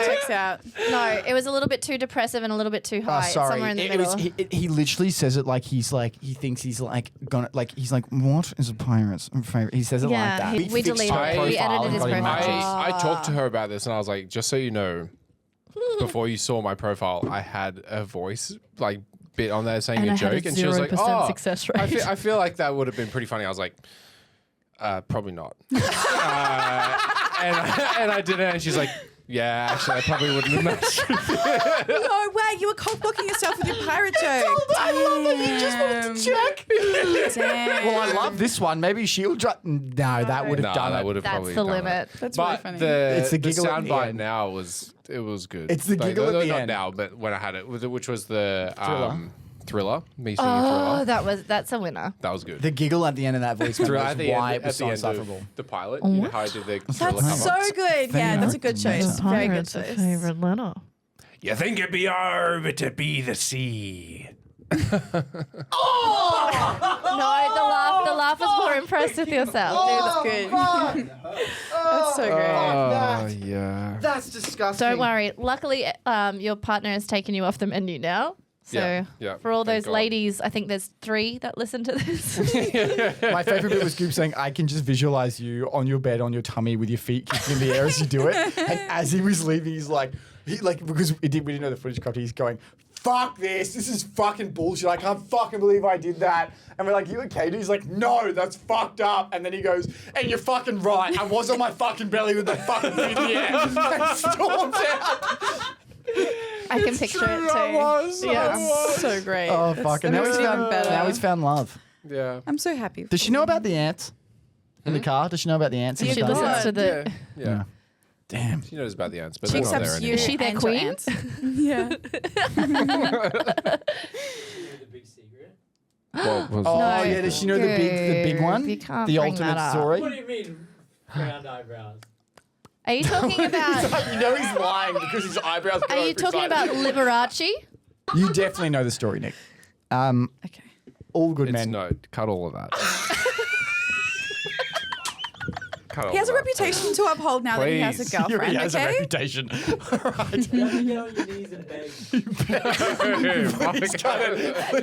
checks out. No, it was a little bit too depressive and a little bit too high. It's Sorry, somewhere in the it middle. was. He literally says it like he thinks he's like gonna like he's like, what is a pirate's favorite? He says it Yeah, like that. we fixed deleted her it. We profile edited and his got him profile. matches. I talked to her about this and I was like, just so you know, before you saw my profile, I had a voice like bit on there saying And a I had joke, a and she was like, 0% "Oh, success I rate." feel like that would have been pretty funny." I was like, "Probably not," and I did it, and she's like, "Yeah, actually, I probably wouldn't have matched." No way, you were cold blocking yourself with your pirate joke. I love that you just wanted to check. Damn. Well, I love this one. Maybe she'll no, that would have No, done that it. would have That's probably the done limit. It. That's really But funny. It's the the giggle at the soundbite end. now was good. It's the giggle at the not end. now, but when I had it, which was the Thriller. Me singing Oh, Thriller. that's a winner. That was good. The giggle at the end of that voice memo Thriller is at the why end, it was at so the end insufferable. of the pilot. You know how I did the Thriller That's cover? so good. Yeah, that's a good choice. Very good choice. Favorite letter. You think it'd be R, but to be the C. No, the laugh was more impressed with yourself. That's good. That's so great. Oh, yeah. That's disgusting. Don't worry. Luckily, your partner has taken you off the menu now. So Yeah, for all thank those God. ladies, I think there's 3 that listen to this. My favorite bit was Goop saying, I can just visualize you on your bed, on your tummy with your feet kicking in the air as you do it. And as he was leaving, because we didn't know the footage cut, he's going, fuck this is fucking bullshit. I can't fucking believe I did that. And we're like, you okay, dude? He's like, no, that's fucked up. And then he goes, and you're fucking right. I was on my fucking belly with the fucking feet in the air. And stormed out. I can picture it too. So great. Oh, fuck. And That now makes he's it even better. now he's found love. Yeah. I'm so happy. Does she know about the ants in the car? Does she know about the ants in the She car? listens to the. Yeah. Damn. She knows about the ants, but She they're not there accepts you. anymore. Is she their and your queen? ants. Yeah. The big secret. What was Oh, No. yeah. Does she know the big one? You can't the bring ultimate that up. story? What do you mean? Round eyebrows. Are you talking about? You know he's lying because his eyebrows go Are you talking about Liberace? You definitely know the story, Nick. Okay. All good It's men. no, cut all of that. Cut all He has of a that. reputation to uphold now that he has a Please. He already girlfriend, has a okay? reputation. You have to get on your knees and beg.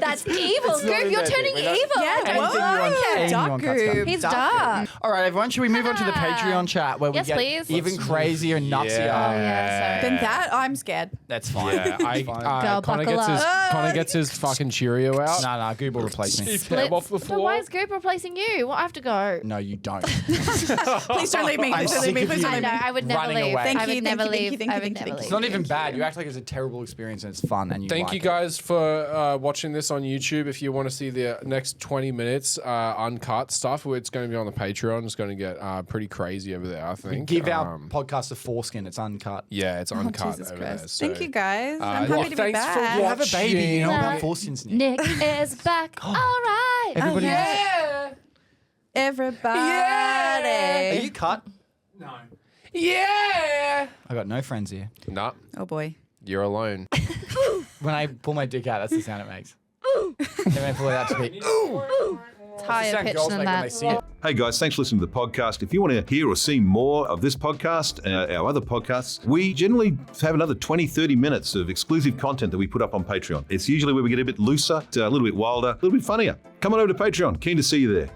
That's evil, not Goop. in You're there, turning Nick. We don't- evil. Yeah, I don't well, like it. anyone dark cuts that. group. He's dark. All right, everyone, should we move on to the Ah. Patreon chat where we Yes, get please. even crazier and nutsier? Yeah, sorry. Then that, I'm scared. That's fine. Yeah, Girl, Connor buckle gets his up. Connor gets his fucking Cheerio out. No, Goob will replace me. Split off the So floor. why is Goop replacing you? Well, I have to go. No, you don't. Please don't leave me. I'm Please don't leave me. sick of Please you. don't I leave know. me. I would never Running leave. away. Thank I you, would thank never you, thank you, leave. thank I you, would thank you, never thank you. leave. It's not even bad. You act like it's a terrible experience and it's fun and you Thank like you it. guys for watching this on YouTube. If you want to see the next 20 minutes uncut stuff, it's going to be on the Patreon. It's going to get pretty crazy over there, I think. Give our podcast a foreskin. It's uncut. Yeah, it's uncut Jesus over Christ. there. So, Thank you, guys. I'm happy to be thanks for back. You have a baby. You know about Yeah. foreskins, Nick. Nick is back. All right. Everybody. Everybody. Are you cut? No. Yeah. I got no friends here. Nah, Oh, boy. you're alone. When I pull my dick out, that's the sound it makes. And when I pull it out to be, Higher sound pitch girls than make when they that. see it. Hey guys, thanks for listening to the podcast. If you want to hear or see more of this podcast, our other podcasts, we generally have another 20, 30 minutes of exclusive content that we put up on Patreon. It's usually where we get a bit looser, a little bit wilder, a little bit funnier. Come on over to Patreon. Keen to see you there.